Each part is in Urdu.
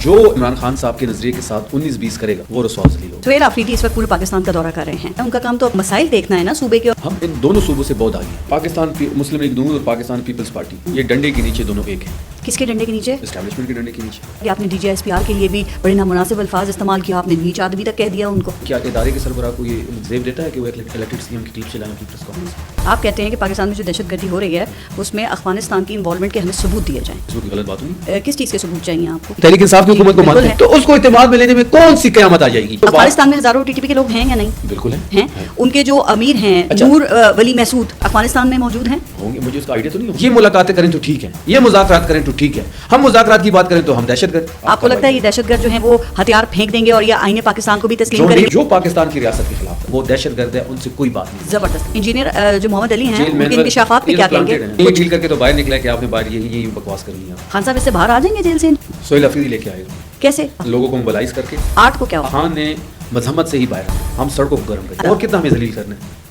جو عمران خان صاحب کے نظریے کے ساتھ 19-20 کرے گا وہ رسوا ذلیل ہوگا۔ سہیل آفریدی اس وقت پورے پاکستان کا دورہ کر رہے ہیں، ان کا کام تو مسائل دیکھنا ہے نا صوبے کے۔ ہم ان دونوں صوبوں سے بہت آگے ہیں۔ پاکستان مسلم لیگ نون اور پاکستان پیپلز پارٹی یہ ڈنڈے کے نیچے دونوں ایک ہیں۔ کس کے ڈنڈے کے نیچے؟ اسٹیبلشمنٹ کے ڈنڈے کے نیچے۔ آپ نے D G S P R کے لیے بھی بڑے نامناسب الفاظ استعمال کیا، آپ نے نیچ آدمی تک کہہ دیا ان کو۔ کیا ادارے کے سربراہ کو یہ زیب دیتا ہے کہ وہ الیکٹڈ سی ایم کی کلپ چلائیں پیپلز کانفرنس؟ آپ کہتے ہیں کہ پاکستان میں جو دہشت گردی ہو رہی ہے اس میں افغانستان کی انوالومنٹ کے ہمیں ثبوت دیے جائیں۔ اس کو غلط بات ہوئی؟ کس چیز کے ثبوت چاہیے آپ کو؟ تحریک انصاف کی حکومت کو مانتے ہیں تو اس کو اعتماد میں لینے میں کون سی قیامت آ جائے گی؟ افغانستان میں ہزاروں ٹی ٹی پی کے لوگ ہیں یا نہیں؟ بالکل ہیں۔ ان کے جو امیر ہیں نور ولی محسود افغانستان میں موجود ہیں؟ ہوں گے، مجھے اس کا آئیڈیا تو نہیں۔ یہ ملاقاتیں کریں تو ٹھیک ہے، یہ مذاکرات کریں تو ٹھیک ہے، ہم مذاکرات کی بات کریں تو ہم دہشت گرد۔ آپ کو لگتا ہے یہ دہشت گرد جو ہیں وہ ہتھیار پھینک دیں گے اور یہ آئین پاکستان کو بھی تسلیم کریں گے؟ جو پاکستان کی ریاست کے خلاف ہے وہ دہشت گرد ہے، ان سے کوئی بات نہیں۔ زبردست۔ انجینئر جو محمد علی ہیں ان کے انکشافات پہ کیا کہیں گے؟ یہ ڈیل کر کے تو باہر نکلا کہ آپ نے باہر یہی بکواس کرنی ہے۔ خان صاحب اس سے باہر آ جائیں گے جیل سے؟ سہیل آفریدی لے کے آئے گا کیسے؟ لوگوں کو موبلائز کر کے۔ آرٹ کو کیا ہوا؟ خان نے مذمت سے ہی باہر آنا، ہم سڑکوں کو گرم کریں اور کتنا ہمیں ذلیل کرنا ہے،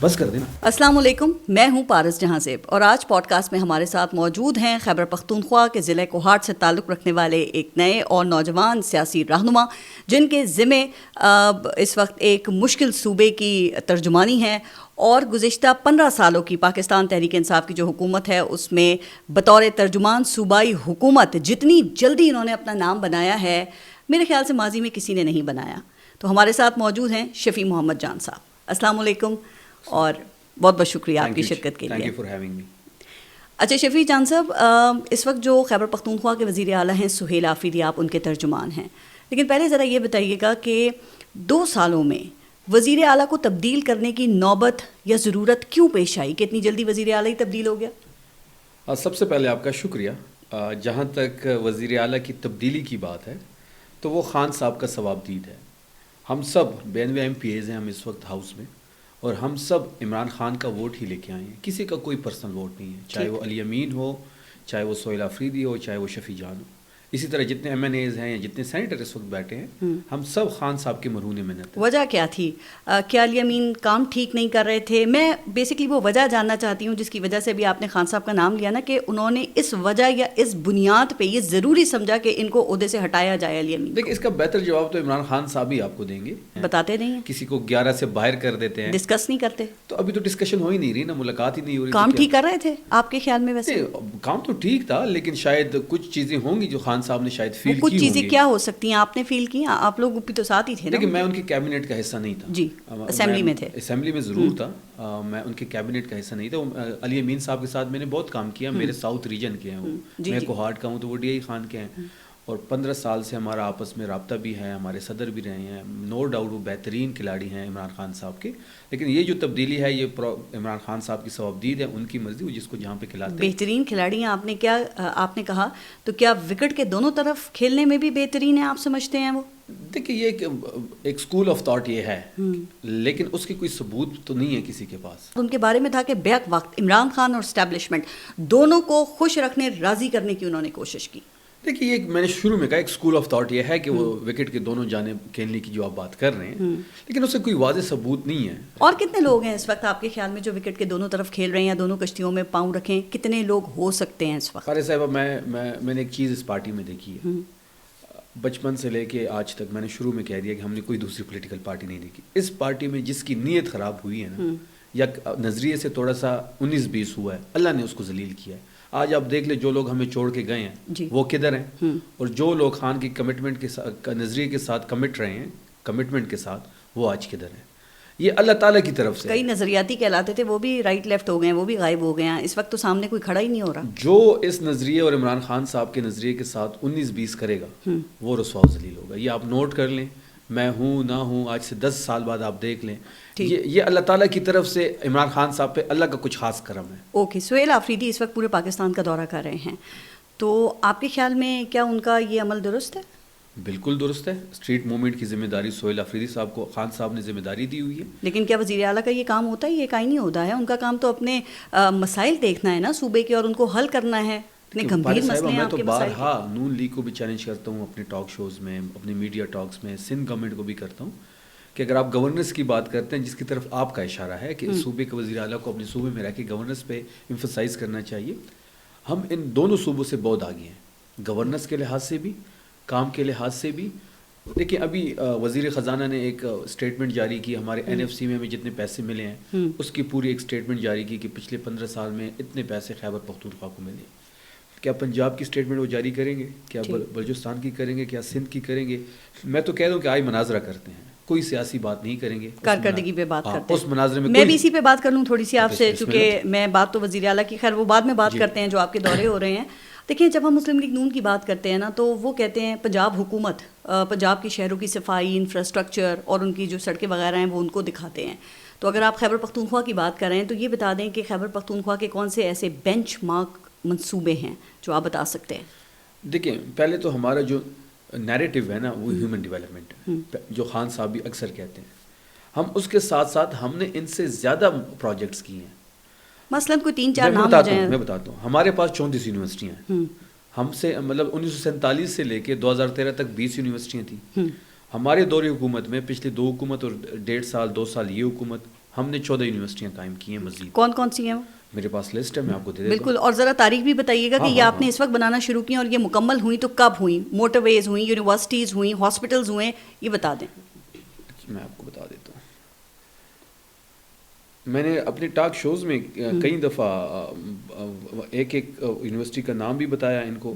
بس کر دینا۔ السلام علیکم، میں ہوں پارس جہاں زیب اور آج پوڈ کاسٹ میں ہمارے ساتھ موجود ہیں خیبر پختونخوا کے ضلع کوہاٹ سے تعلق رکھنے والے ایک نئے اور نوجوان سیاسی رہنما جن کے ذمے اس وقت ایک مشکل صوبے کی ترجمانی ہے اور گزشتہ 15 سالوں کی پاکستان تحریک انصاف کی جو حکومت ہے اس میں بطور ترجمان صوبائی حکومت جتنی جلدی انہوں نے اپنا نام بنایا ہے میرے خیال سے ماضی میں کسی نے نہیں بنایا۔ تو ہمارے ساتھ موجود ہیں شفیع محمد جان صاحب۔ السلام علیکم اور بہت بہت شکریہ آپ کی شرکت کے لیے۔ اچھا شفیع جان صاحب، اس وقت جو خیبر پختونخوا کے وزیر اعلیٰ ہیں سہیل آفریدی، آپ ان کے ترجمان ہیں، لیکن پہلے ذرا یہ بتائیے گا کہ 2 سالوں میں وزیر اعلیٰ کو تبدیل کرنے کی نوبت یا ضرورت کیوں پیش آئی کہ اتنی جلدی وزیر اعلیٰ ہی تبدیل ہو گیا؟ سب سے پہلے آپ کا شکریہ۔ جہاں تک وزیر اعلیٰ کی تبدیلی کی بات ہے تو وہ خان صاحب کا ثواب دید ہے۔ ہم سب 92 MPAs ہیں ہم اس وقت ہاؤس میں، اور ہم سب عمران خان کا ووٹ ہی لے کے آئے ہیں، کسی کا کوئی پرسنل ووٹ نہیں ہے، چاہے وہ علی امین ہو، چاہے وہ سہیل آفریدی ہو، چاہے وہ شفیع جان ہو۔ اسی طرح جتنے MNAs ہیں یا جتنے سینیٹر اس وقت بیٹھے ہیں ہم سب خان صاحب کے مرہون منت ہیں۔ وجہ کیا تھی؟ کیا علی امین کام ٹھیک نہیں کر رہے تھے؟ میں بیسکلی وہ وجہ جاننا چاہتی ہوں جس کی وجہ سے بھی آپ نے خان صاحب کا نام لیا نا، کہ انہوں نے اس وجہ یا اس بنیاد پہ یہ ضروری سمجھا کہ ان کو عہدے سے ہٹایا جائے علی امین۔ دیکھیں اس کا بہتر جواب تو عمران خان صاحب ہی آپ کو دیں گے۔ بتاتے نہیں ہیں، کسی کو 11 سے باہر کر دیتے ہیں، ڈسکس نہیں کرتے۔ تو ابھی تو ڈسکشن ہو ہی نہیں رہی نا، ملاقات ہی نہیں ہو رہی۔ کام ٹھیک کر رہے تھے آپ کے خیال میں؟ ویسے کام تو ٹھیک تھا لیکن شاید کچھ چیزیں ہوں گی جو خان صاحب نے شاید فیل کی کچھ چیزیں کیا ہو سکتی ہیں آپ نے فیل کی؟ آپ لوگ بھی تو ساتھ ہی تھے نا۔ لیکن میں ان کی کیبنٹ کا حصہ نہیں تھا۔ جی، اسمبلی میں تھے۔ اسمبلی میں ضرور تھا، میں ان کے کیبنٹ کا حصہ نہیں تھا۔ علی امین صاحب کے ساتھ میں نے بہت کام کیا، میرے ساؤتھ ریجن کے ہیں وہ، میں کوہاٹ کا ہوں تو وہ DI خان کے ہیں، اور 15 سال سے ہمارا آپس میں رابطہ بھی ہے، ہمارے صدر بھی رہے ہیں، نو ڈاؤٹ وہ بہترین کھلاڑی ہیں عمران خان صاحب کے۔ لیکن یہ جو تبدیلی ہے یہ عمران خان صاحب کی ثوابدید ہے، ان کی مرضی، وہ جس کو جہاں پہ کھلاتے ہیں۔ بہترین کھلاڑی ہیں آپ نے کہا، تو کیا وکٹ کے دونوں طرف کھیلنے میں بھی بہترین ہیں آپ سمجھتے ہیں وہ؟ دیکھیے یہ ایک اسکول آف تھاٹ یہ ہے، لیکن اس کی کوئی ثبوت تو نہیں ہے کسی کے پاس۔ ان کے بارے میں تھا کہ بیک وقت عمران خان اور اسٹیبلشمنٹ دونوں کو خوش رکھنے، راضی کرنے کی انہوں نے کوشش کی۔ دیکھیے یہ میں نے شروع میں کہا ایک اسکول آف تھاٹ یہ ہے کہ وہ وکٹ کے دونوں جانب کھیلنے کی جو آپ بات کر رہے ہیں، لیکن اس سے کوئی واضح ثبوت نہیں ہے۔ اور کتنے لوگ ہیں اس وقت آپ کے خیال میں جو وکٹ کے دونوں طرف کھیل رہے ہیں یا دونوں کشتیوں میں پاؤں رکھیں؟ کتنے لوگ ہو سکتے ہیں اس وقت؟ قاری صاحبہ میں نے ایک چیز اس پارٹی میں دیکھی ہے، بچپن سے لے کے آج تک میں نے شروع میں کہہ دیا کہ ہم نے کوئی دوسری پولیٹیکل پارٹی نہیں دیکھی۔ اس پارٹی میں جس کی نیت خراب ہوئی ہے نا، یا نظریے سے تھوڑا سا 19-20 ہوا ہے، اللہ نے اس کو ذلیل کیا ہے۔ آج آپ دیکھ لیں جو لوگ ہمیں چھوڑ کے گئے ہیں وہ کدھر ہیں، اور جو لوگ خان کی کمٹمنٹ کے ساتھ، نظریے کے ساتھ کمٹ رہے ہیں، کمٹمنٹ کے ساتھ، وہ آج کدھر ہیں۔ یہ اللہ تعالیٰ کی طرف سے۔ کئی نظریاتی کہلاتے تھے وہ بھی رائٹ لیفٹ ہو گئے ہیں، وہ بھی غائب ہو گئے ہیں، اس وقت تو سامنے کوئی کھڑا ہی نہیں ہو رہا۔ جو اس نظریے اور عمران خان صاحب کے نظریے کے ساتھ 19-20 کرے گا وہ رسوا و ذلیل ہوگا۔ یہ آپ نوٹ کر لیں، میں ہوں نہ ہوں، آج سے 10 سال بعد آپ دیکھ لیں، یہ اللہ تعالیٰ کی طرف سے عمران خان صاحب پہ اللہ کا کچھ خاص کرم ہے۔ اوکے، سہیل آفریدی اس وقت پورے پاکستان کا دورہ کر رہے ہیں، تو آپ کے خیال میں کیا ان کا یہ عمل درست ہے؟ بالکل درست ہے۔ اسٹریٹ موومنٹ کی ذمہ داری سہیل آفریدی صاحب کو خان صاحب نے ذمہ داری دی ہوئی ہے۔ لیکن کیا وزیر اعلیٰ کا یہ کام ہوتا ہے؟ یہ ایک آئینی عہدہ ہے، ان کا کام تو اپنے مسائل دیکھنا ہے نا صوبے کے، اور ان کو حل کرنا ہے۔ اتنے گمبھیر مسئلے ہیں آپ کے مسائل۔ میں تو بارہا نون لیگ کو بھی چیلنج کرتا ہوں اپنے ٹاک شوز میں، اپنے میڈیا ٹاکس میں، سندھ گورنمنٹ کو بھی کرتا ہوں کہ اگر آپ گورننس کی بات کرتے ہیں، جس کی طرف آپ کا اشارہ ہے کہ صوبے کے وزیر اعلیٰ کو اپنے صوبے میں رہ کے گورننس پہ ایمفسائز کرنا چاہیے، ہم ان دونوں صوبوں سے بہت آگے ہیں، گورننس کے لحاظ سے بھی کام کے لحاظ سے بھی. دیکھیں ابھی وزیر خزانہ نے ایک اسٹیٹمنٹ جاری کی, ہمارے NFC میں ہمیں جتنے پیسے ملے ہیں اس کی پوری ایک اسٹیٹمنٹ جاری کی کہ پچھلے 15 سال میں اتنے پیسے خیبر پختونخوا کو ملے. کیا پنجاب کی اسٹیٹمنٹ وہ جاری کریں گے, کیا بلوچستان کی کریں گے, کیا سندھ کی کریں گے؟ میں تو کہہ دوں کہ آج مناظرہ کرتے ہیں, کوئی سیاسی بات نہیں کریں گے, کارکردگی پہ بات کرتے ہیں. اس مناظرے میں بھی اسی پہ بات کر لوں تھوڑی سی آپ سے, چونکہ میں بات تو وزیر اعلیٰ کی خیر وہ بعد میں بات کرتے ہیں جو آپ کے دورے ہو رہے ہیں. دیکھیں جب ہم مسلم لیگ نون کی بات کرتے ہیں نا تو وہ کہتے ہیں پنجاب حکومت پنجاب کی شہروں کی صفائی, انفراسٹرکچر اور ان کی جو سڑکیں وغیرہ ہیں وہ ان کو دکھاتے ہیں. تو اگر آپ خیبر پختونخوا کی بات کر رہے ہیں تو یہ بتا دیں کہ خیبر پختونخوا کے کون سے ایسے بینچ مارک منصوبے ہیں جو آپ بتا سکتے ہیں؟ دیکھیں پہلے تو ہمارا جو نیریٹو ہے نا وہ ہیومن ڈیولپمنٹ ہے, جو خان صاحب بھی اکثر کہتے ہیں. ہم اس کے ساتھ ساتھ ہم نے ان سے زیادہ پروجیکٹس کیے ہیں. مثلاً کوئی 3-4 نام ہو جائیں. میں بتاتا ہوں, ہمارے پاس 34 یونیورسٹیاں ہیں. ہم سے مطلب 1947 سے لے کے 2013 تک 20 یونیورسٹیاں تھیں. ہمارے دور حکومت میں پچھلے 2 حکومت اور 1.5 سال 2 سال یہ حکومت ہم نے 14 یونیورسٹیاں قائم کی ہیں. مزید کون کون سی ہیں وہ؟ میرے پاس لسٹ ہے, میں آپ کو دے دیتا ہوں. بالکل, اور ذرا تاریخ بھی بتائیے گا کہ یہ آپ نے اس وقت بنانا شروع کی اور یہ مکمل ہوئی تو کب ہوئی؟ موٹر ویز ہوئیں, یونیورسٹیز ہوئیں, ہاسپٹلز ہوئے, یہ بتا دیں. میں آپ کو بتا دیتا ہوں. میں نے اپنے ٹاک شوز میں کئی دفعہ ایک یونیورسٹی کا نام بھی بتایا ان کو.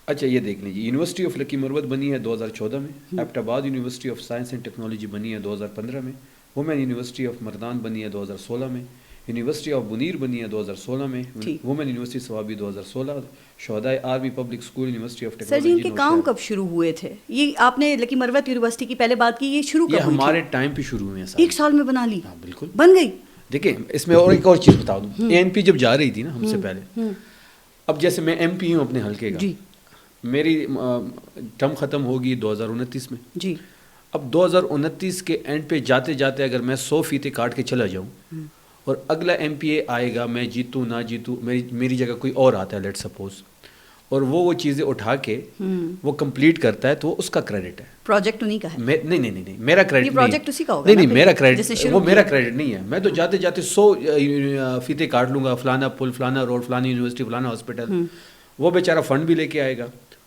اچھا یہ دیکھ لیجیے, یونیورسٹی آف لکی مروت بنی ہے 2014 میں, ایبٹ آباد university of science and technology بنی ہے 2015 میں, وومین یونیورسٹی آف مردان بنی ہے 2016 میں, یونیورسٹی آف منیر بنی ہے 2016 میں, وومن یونیورسٹی سوابی 2016, شہدائے army public school university of technology. Sir ji ان کے کام کب شروع ہوئے تھے؟ یہ آپ نے لکی مروت یونیورسٹی کی پہلے بات کی, یہ شروع کب ہوئی؟ ہمارے ٹائم پہ شروع ہوئے ہیں. 1 سال میں بنا لی؟ بالکل بن گئی. دیکھیں اس میں اور ایک اور چیز بتا دوں, ANP جب جا رہی تھی نا ہم سے پہلے, اب جیسے میں MP ہوں اپنے حلقے کا, میری ٹرم ختم ہوگی 2029 میں. جی اب 2029 کے اینڈ پہ جاتے جاتے اگر میں 100 فیتے کاٹ کے چلا جاؤں اور اگلا MPA آئے گا, میں جیتوں نہ جیتوں, میری جگہ کوئی اور آتا ہے لیٹ سپوز, اور وہ چیزیں اٹھا کے وہ کمپلیٹ کرتا ہے تو اس کا کریڈٹ ہے. پروجیکٹ انہیں کا ہے؟ نہیں میرا کریڈٹ پروجیکٹ اسی کا ہوگا. نہیں میرا کریڈٹ, وہ میرا کریڈٹ نہیں ہے. میں تو جاتے جاتے 100 فیتے کاٹ لوں گا, فلانا پل, فلانا روڈ, فلانی یونیورسٹی, فلانا ہاسپٹل. وہ بیچارہ فنڈ بھی لے کے آئے گا,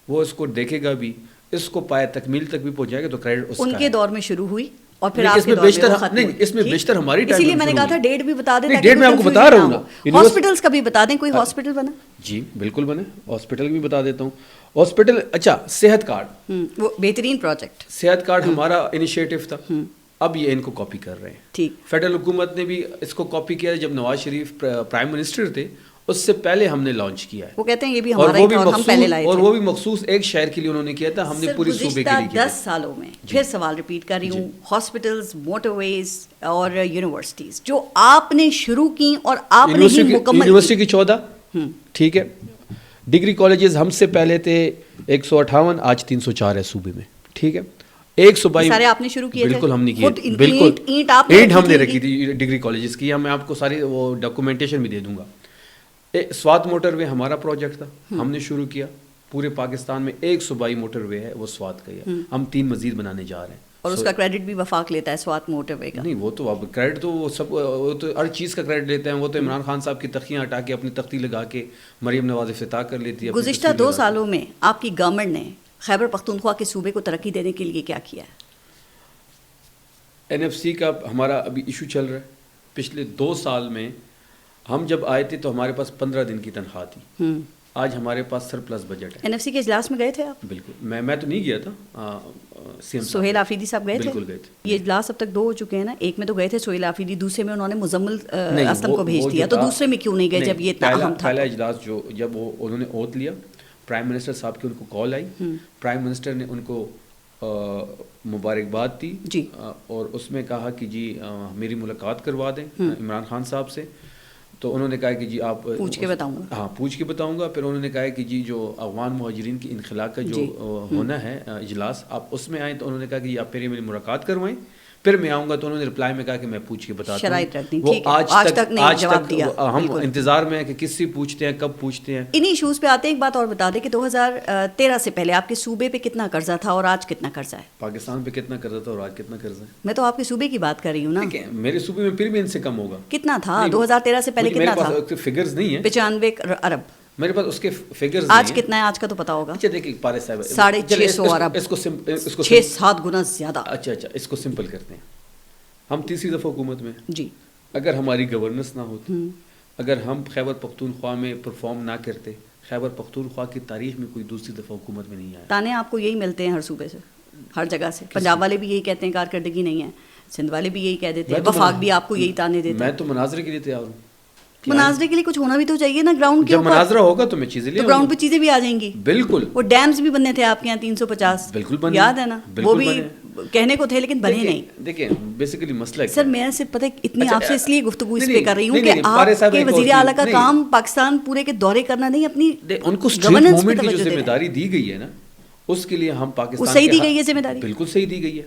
وہ اس کو دیکھے گا بھی, اس کو پائے تکمیل تک بھی پہنچائے گا, تو کریڈٹ اس کا ہے. ان کے دور میں شروع ہوئی اور پھر آپ کے دور میں ختم ہوئی. اس میں بیشتر ہماری ٹائم, اسی لیے میں نے کہا تھا ڈیٹ بھی بتا دیں. ڈیٹ میں آپ کو بتا رہا ہوں. ہاسپٹلس کا بھی بتا دیں, کوئی ہاسپٹل بنا؟ جی بالکل بنے, ہاسپٹل بھی بتا دیتا ہوں. ہاسپٹل, اچھا صحت کارڈ, وہ بہترین پروجیکٹ. صحت کارڈ ہمارا انیشیٹو تھا, اب یہ ان کو کاپی کر رہے ہیں. ٹھیک, فیڈرل حکومت نے بھی اس کو کاپی کیا جب نواز شریف پرائم منسٹر تھے, اس سے پہلے ہم نے لانچ کیا ہے. وہ کہتے ہیں یہ بھی ہمارا ہی تھا اور ہم پہلے لائے تھے, اور وہ بھی مخصوص ایک شہر کے لیے انہوں نے کیا تھا, ہم نے پوری صوبے کے لیے کیا. 10 سالوں میں پھر سوال ریپیٹ کر رہی ہوں, ہاسپٹلز, موٹر ویز اور یونیورسٹیز جو آپ نے شروع کی اور آپ نے ہی مکمل. یونیورسٹی کی 14, ٹھیک ہے. ڈگری کالجز ہم سے پہلے تھے 158, آج 304 ہے صوبے میں, ٹھیک ہے. 122 سارے آپ نے شروع کیے تھے؟ بالکل ہم نے کیے, بالکل اینٹ ہم نے رکھی تھی ڈگری کالجز کی. میں آپ کو ساری وہ ڈاکومنٹیشن بھی دے دوں گا. سوات موٹر وے ہمارا پروجیکٹ تھا, ہم نے شروع کیا. پورے پاکستان میں 122 موٹر وے ہے, وہ سوات کا ہے. ہم 3 مزید بنانے جا رہے ہیں, اور اس کا کریڈٹ بھی وفاق لیتا ہے سوات موٹر وے کا. نہیں وہ تو اب کریڈٹ تو وہ سب, وہ تو ہر چیز کا کریڈٹ لیتے ہیں. وہ تو عمران خان صاحب کی تختیاں ہٹا کے اپنی تختی لگا کے مریم نواز افتتاح کر لیتی ہے. گزشتہ 2 سالوں میں آپ کی گورنمنٹ نے خیبر پختونخوا کے صوبے کو ترقی دینے کے لیے کیا کیا ہے؟ NFC کا ہمارا ابھی ایشو چل رہا ہے. پچھلے 2 سال میں ہم جب آئے تھے تو ہمارے پاس 15 دن کی تنخواہ تھی. آج ہمارے پاس سرپلس بجٹ ہے. NFC کے اجلاس میں گئے تھے آپ؟ بالکل, میں تو نہیں گیا تھا, سہیل آفریدی صاحب گئے تھے؟ بالکل گئے تھے. یہ اجلاس اب تک 2 ہو چکے ہیں نا, ایک میں تو گئے تھے سہیل آفریدی, دوسرے میں انہوں نے مزمل اسلم کو بھیج دیا, تو دوسرے میں کیوں نہیں گئے جب یہ اتنا اہم تھا؟ پہلا اجلاس جو جب انہوں نے اوتھ لیا, پرائم منسٹر صاحب کی ان کو کال آئی, پرائم منسٹر نے ان کو مبارکباد دی جی, اور اس میں کہا کہ جی میری ملاقات کروا دیں عمران خان صاحب سے. تو انہوں نے کہا کہ جی آپ پوچھ کے بتاؤں گا. ہاں پوچھ کے بتاؤں گا. پھر انہوں نے کہا کہ جی جو افغان مہاجرین کی انخلا کا جو ہونا ہے اجلاس, آپ اس میں آئیں. تو انہوں نے کہا کہ آپ پہلے میری ملاقات کروائیں, پھر میں آؤں گا. تو انہوں نے رپلائی میں کہا کہ میں پوچھ کے بتاتا ہوں. وہ آج تک ہم انتظار میں ہیں کہ کس سے پوچھتے ہیں, کب پوچھتے ہیں. انہی ایشوز پہ آتے ہیں. ایک بات اور بتا دیں کہ 2013 سے پہلے آپ کے صوبے پہ کتنا قرضہ تھا اور آج کتنا قرضہ ہے؟ پاکستان پہ کتنا قرضہ تھا اور آج کتنا قرضہ ہے؟ میں تو آپ کے صوبے کی بات کر رہی ہوں نا. میرے صوبے میں پھر بھی ان سے کم ہوگا. کتنا تھا 2013 سے پہلے؟ کتنا تھا؟ فگرز نہیں ہے. 95 ارب. میرے پاس اس کے فگرز آج کتنا ہے؟ آج کا تو پتا ہوگا. اچھا دیکھیں پارے صاحب 650 ارب، اس کو 6-7 گنا زیادہ. اچھا اس کو سمپل کرتے ہیں. ہم تیسری دفعہ حکومت میں جی. اگر ہماری گورننس نہ ہوتی، اگر ہم خیبر پختونخوا میں پرفارم نہ کرتے، خیبر پختونخوا کی تاریخ میں کوئی دوسری دفعہ حکومت میں نہیں آیا. تانے آپ کو یہی ملتے ہیں ہر صوبے سے، ہر جگہ سے. پنجاب والے بھی یہی کہتے ہیں کارکردگی نہیں ہے، سندھ والے بھی یہی کہہ دیتے ہیں، وفاق بھی آپ کو یہی تانے دیتے ہیں. میں تو مناظرے کے لیے تیار ہوں. مناظرے کے لیے کچھ ہونا بھی تو چاہیے نا گراؤنڈ کے جب اوپر. مناظرہ ہوگا تو میں چیزیں لے آؤں گا. گراؤنڈ پہ چیزیں بھی آ جائیں گی. بالکل. وہ ڈیمز بھی بننے تھے آپ کے یہاں 350. بالکل بنے. یاد ہے نا؟ وہ بھی کہنے کو تھے لیکن بنے نہیں. دیکھیں بیسیکلی مسئلہ سر میں صرف پتہ اتنی آپ سے اس لیے گفتگو اس پہ کر رہی ہوں کہ آپ کے وزیر اعلیٰ کا کام پاکستان پورے کے دورے کرنا نہیں، اپنی ان کو اسٹریٹ موومنٹ کی جو ذمہ داری دی گئی ہے نا، اس کے لیے ہم پاکستان صحیح دی گئی ہے ذمہ داری. بالکل صحیح دی گئی ہے.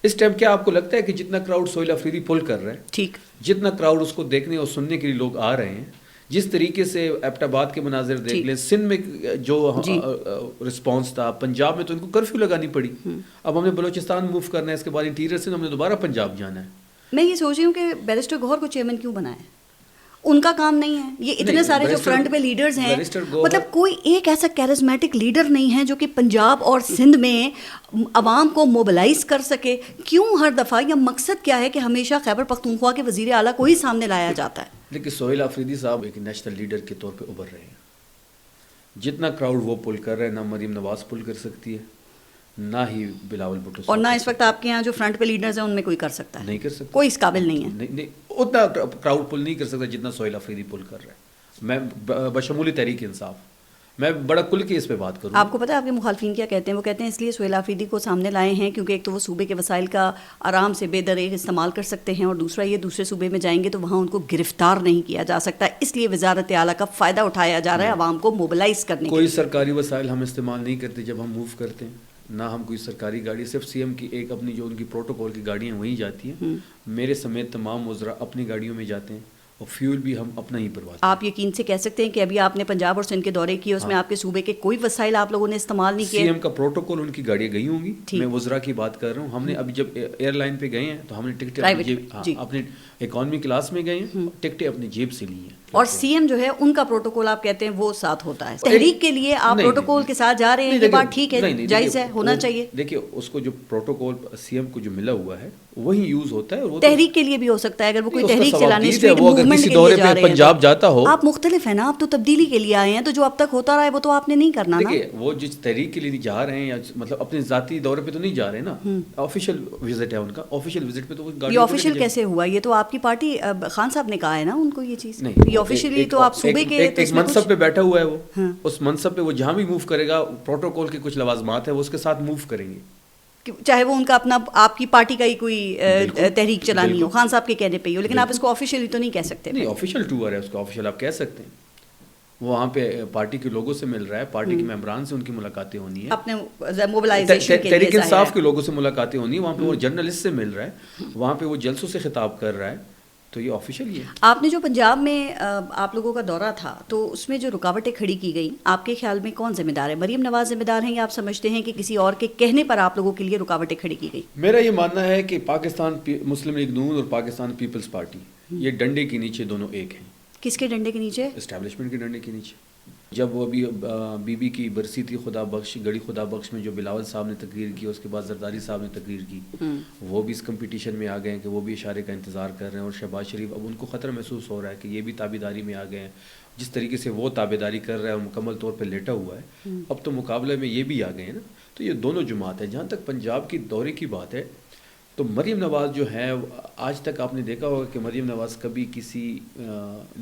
اس ٹائم کیا آپ کو لگتا ہے کہ جتنا کراؤڈ سہیل آفریدی پل کر رہا ہے، ٹھیک، جتنا کراؤڈ اس کو دیکھنے اور سننے کے لیے لوگ آ رہے ہیں، جس طریقے سے ایبٹ آباد کے مناظر دیکھ لیں، سندھ میں جو رسپانس تھا، پنجاب میں تو ان کو کرفیو لگانی پڑی. اب ہم نے بلوچستان موو کرنا ہے، اس کے بعد انٹیریئر سے ہم نے دوبارہ پنجاب جانا ہے. میں یہ سوچ رہی ہوں کہ بیرسٹر گوہر کو چیئرمین کیوں بنایا ہے؟ ان کا کام نہیں ہے. یہ اتنے سارے جو فرنٹ پہ لیڈرز ہیں، مطلب کوئی ایک ایسا کیرزمیٹک لیڈر نہیں ہے جو کہ پنجاب اور سندھ میں عوام کو موبلائز کر سکے. کیوں ہر دفعہ، یا مقصد کیا ہے کہ ہمیشہ خیبر پختونخوا کے وزیر اعلیٰ کو ہی سامنے لایا جاتا ہے؟ لیکن سہیل آفریدی صاحب ایک نیشنل لیڈر کے طور پہ ابھر رہے ہیں. جتنا کراؤڈ وہ پل کر رہے ہیں، نہ مریم نواز پل کر سکتی ہے، نہ ہی بلاول بھٹو، اور نہ اس وقت آپ کے یہاں جو فرنٹ پہ لیڈرز ہیں ان میں کوئی کر سکتا ہے. نہیں کر سکتا، کوئی اس قابل نہیں ہے. نہیں اتنا کراؤڈ پل نہیں کر سکتا جتنا سہیل آفریدی پل کر رہا ہے. میں بشمول تحریک انصاف، میں بڑا کل کے اس پہ بات کروں. آپ کو پتہ ہے آپ کے مخالفین کیا کہتے ہیں؟ وہ کہتے ہیں اس لیے سہیل آفریدی کو سامنے لائے ہیں کیونکہ ایک تو وہ صوبے کے وسائل کا آرام سے بے دریغ استعمال کر سکتے ہیں، اور دوسرا یہ دوسرے صوبے میں جائیں گے تو وہاں ان کو گرفتار نہیں کیا جا سکتا، اس لیے وزارت اعلیٰ کا فائدہ اٹھایا جا رہا ہے عوام کو موبلائز کرنے. کوئی سرکاری وسائل ہم استعمال نہیں کرتے جب ہم موو کرتے ہیں، نہ ہم کوئی سرکاری گاڑی، صرف سی ایم کی ایک اپنی جو ان کی پروٹوکول کی گاڑیاں وہیں جاتی ہیں. میرے سمیت تمام وزراء اپنی گاڑیوں میں جاتے ہیں، اور فیول بھی ہم اپنا ہی بھرواتے ہیں. آپ یقین سے کہہ سکتے ہیں کہ ابھی آپ نے پنجاب اور سندھ کے دورے کیے، اس میں آپ کے صوبے کے کوئی وسائل آپ لوگوں نے استعمال نہیں کیے؟ سی ایم کا پروٹوکول ان کی گاڑیاں گئی ہوں گی. میں وزراء کی بات کر رہا ہوں. ہم نے ابھی جب ایئر لائن پہ گئے ہیں تو ہم نے ٹکٹیں اپنے اکانومی کلاس میں گئے ہیں، ٹکٹیں اپنی جیب سے لی ہیں. اور سی ایم جو ہے ان کا پروٹوکول آپ کہتے ہیں وہ ساتھ ہوتا ہے. تحریک کے لیے آپ پروٹوکول کے ساتھ جا رہے ہیں، یہ بات ٹھیک ہے، جائز ہے، ہونا چاہیے. دیکھیے اس کو جو پروٹوکول سی ایم کو جو ملا ہوا ہے وہی یوز ہوتا ہے. اور تحریک کے لیے بھی ہو سکتا ہے، اگر وہ کوئی تحریک چلانے اسٹریٹ موومنٹ کے لیے جا رہے ہیں پنجاب جاتا ہو. آپ مختلف ہیں نا، آپ تو تبدیلی کے لیے آئے ہیں، تو جو اب تک ہوتا رہا ہے وہ تو آپ نے نہیں کرنا نا. دیکھیے وہ جس تحریک کے لیے جا رہے ہیں، یا مطلب اپنے ذاتی دورے پہ تو نہیں جا رہے نا، آفیشیل وزٹ ہے ان کا. آفیشیل وزٹ پہ تو یہ آفیشیل کیسے ہوا؟ یہ تو آپ کی پارٹی خان صاحب نے کہا ہے نا ان کو یہ چیز. یہ آفیشیلی تو آپ صوبے کے ایک منصب پہ بیٹھا ہوا ہے وہ، اس منصب پہ وہ جہاں بھی موو کرے گا پروٹوکول کے کچھ لوازمات ہیں وہ اس کے ساتھ موو کریں گے، چاہے وہ ان کا اپنا آپ کی پارٹی کا ہی کوئی تحریک چلانی ہو، خان صاحب کے کہنے پہ ہی ہو. لیکن آپ اس کو آفیشیلی تو نہیں کہہ سکتے. نہیں آفیشیل ٹور ہے اس کو آفیشیل آپ کہہ سکتے ہیں. وہاں پہ پارٹی کے لوگوں سے مل رہا ہے، پارٹی کے ممبران سے ان کی ملاقاتیں ہونی ہیں، اپنے موبلائزیشن کے لیے تحریک انصاف کے لوگوں سے ملاقاتیں ہونی ہیں. وہاں پہ وہ جرنلسٹ سے مل رہا ہے، وہاں پہ وہ جلسوں سے خطاب کر رہا ہے. تو یہ آفیشیل ہی ہے. آپ نے جو پنجاب میں آپ لوگوں کا دورہ تھا تو اس میں جو رکاوٹیں کھڑی کی گئیں، آپ کے خیال میں کون ذمہ دار ہے؟ مریم نواز ذمہ دار ہیں، یا آپ سمجھتے ہیں کہ کسی اور کے کہنے پر آپ لوگوں کے لیے رکاوٹیں کھڑی کی گئی؟ میرا یہ ماننا ہے کہ پاکستان مسلم لیگ نون اور پاکستان پیپلز پارٹی یہ ڈنڈے کے نیچے دونوں ایک ہیں. کس کے ڈنڈے کے نیچے؟ اسٹیبلشمنٹ کے ڈنڈے کے نیچے. جب وہ ابھی بی بی کی برسی تھی خدا بخش، گڑی خدا بخش میں جو بلاول صاحب نے تقریر کی، اس کے بعد زرداری صاحب نے تقریر کی، وہ بھی اس کمپٹیشن میں آ گئے ہیں کہ وہ بھی اشارے کا انتظار کر رہے ہیں. اور شہباز شریف اب ان کو خطرہ محسوس ہو رہا ہے کہ یہ بھی تابعداری میں آ گئے ہیں. جس طریقے سے وہ تابعداری کر رہا ہے اور مکمل طور پہ لیٹا ہوا ہے، اب تو مقابلے میں یہ بھی آ گئے ہیں نا. تو یہ دونوں جماعت ہیں. جہاں تک پنجاب کی دورے کی بات ہے تو مریم نواز جو ہے، آج تک آپ نے دیکھا ہوگا کہ مریم نواز کبھی کسی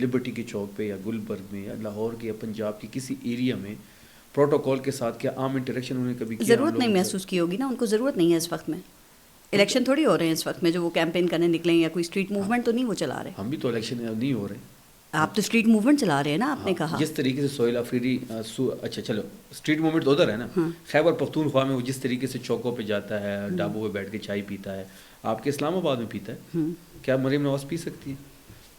لبرٹی کے چوک پہ یا گلبرگ میں یا لاہور کے یا پنجاب کی کسی ایریا میں پروٹوکول کے ساتھ کیا عام انٹریکشن انہوں نے کبھی کیا؟ ضرورت نہیں محسوس کی ہوگی نا، ان کو ضرورت نہیں ہے اس وقت میں. الیکشن تھوڑی ہو رہے ہیں اس وقت میں جو وہ کیمپین کرنے نکلیں، یا کوئی اسٹریٹ موومنٹ تو نہیں وہ چلا رہے. ہم بھی تو الیکشن نہیں ہو رہے. آپ تو اسٹریٹ موومنٹ چلا رہے ہیں نا، آپ نے کہا. جس طریقے سے سہیل آفریدی، اچھا چلو اسٹریٹ موومنٹ تو ادھر ہے نا، خیبر پختونخوا میں وہ جس طریقے سے چوکوں پہ جاتا ہے، ڈھابوں پہ بیٹھ کے چائے پیتا ہے، آپ کے اسلام آباد میں پیتا ہے. کیا مریم نواز پی سکتی ہے؟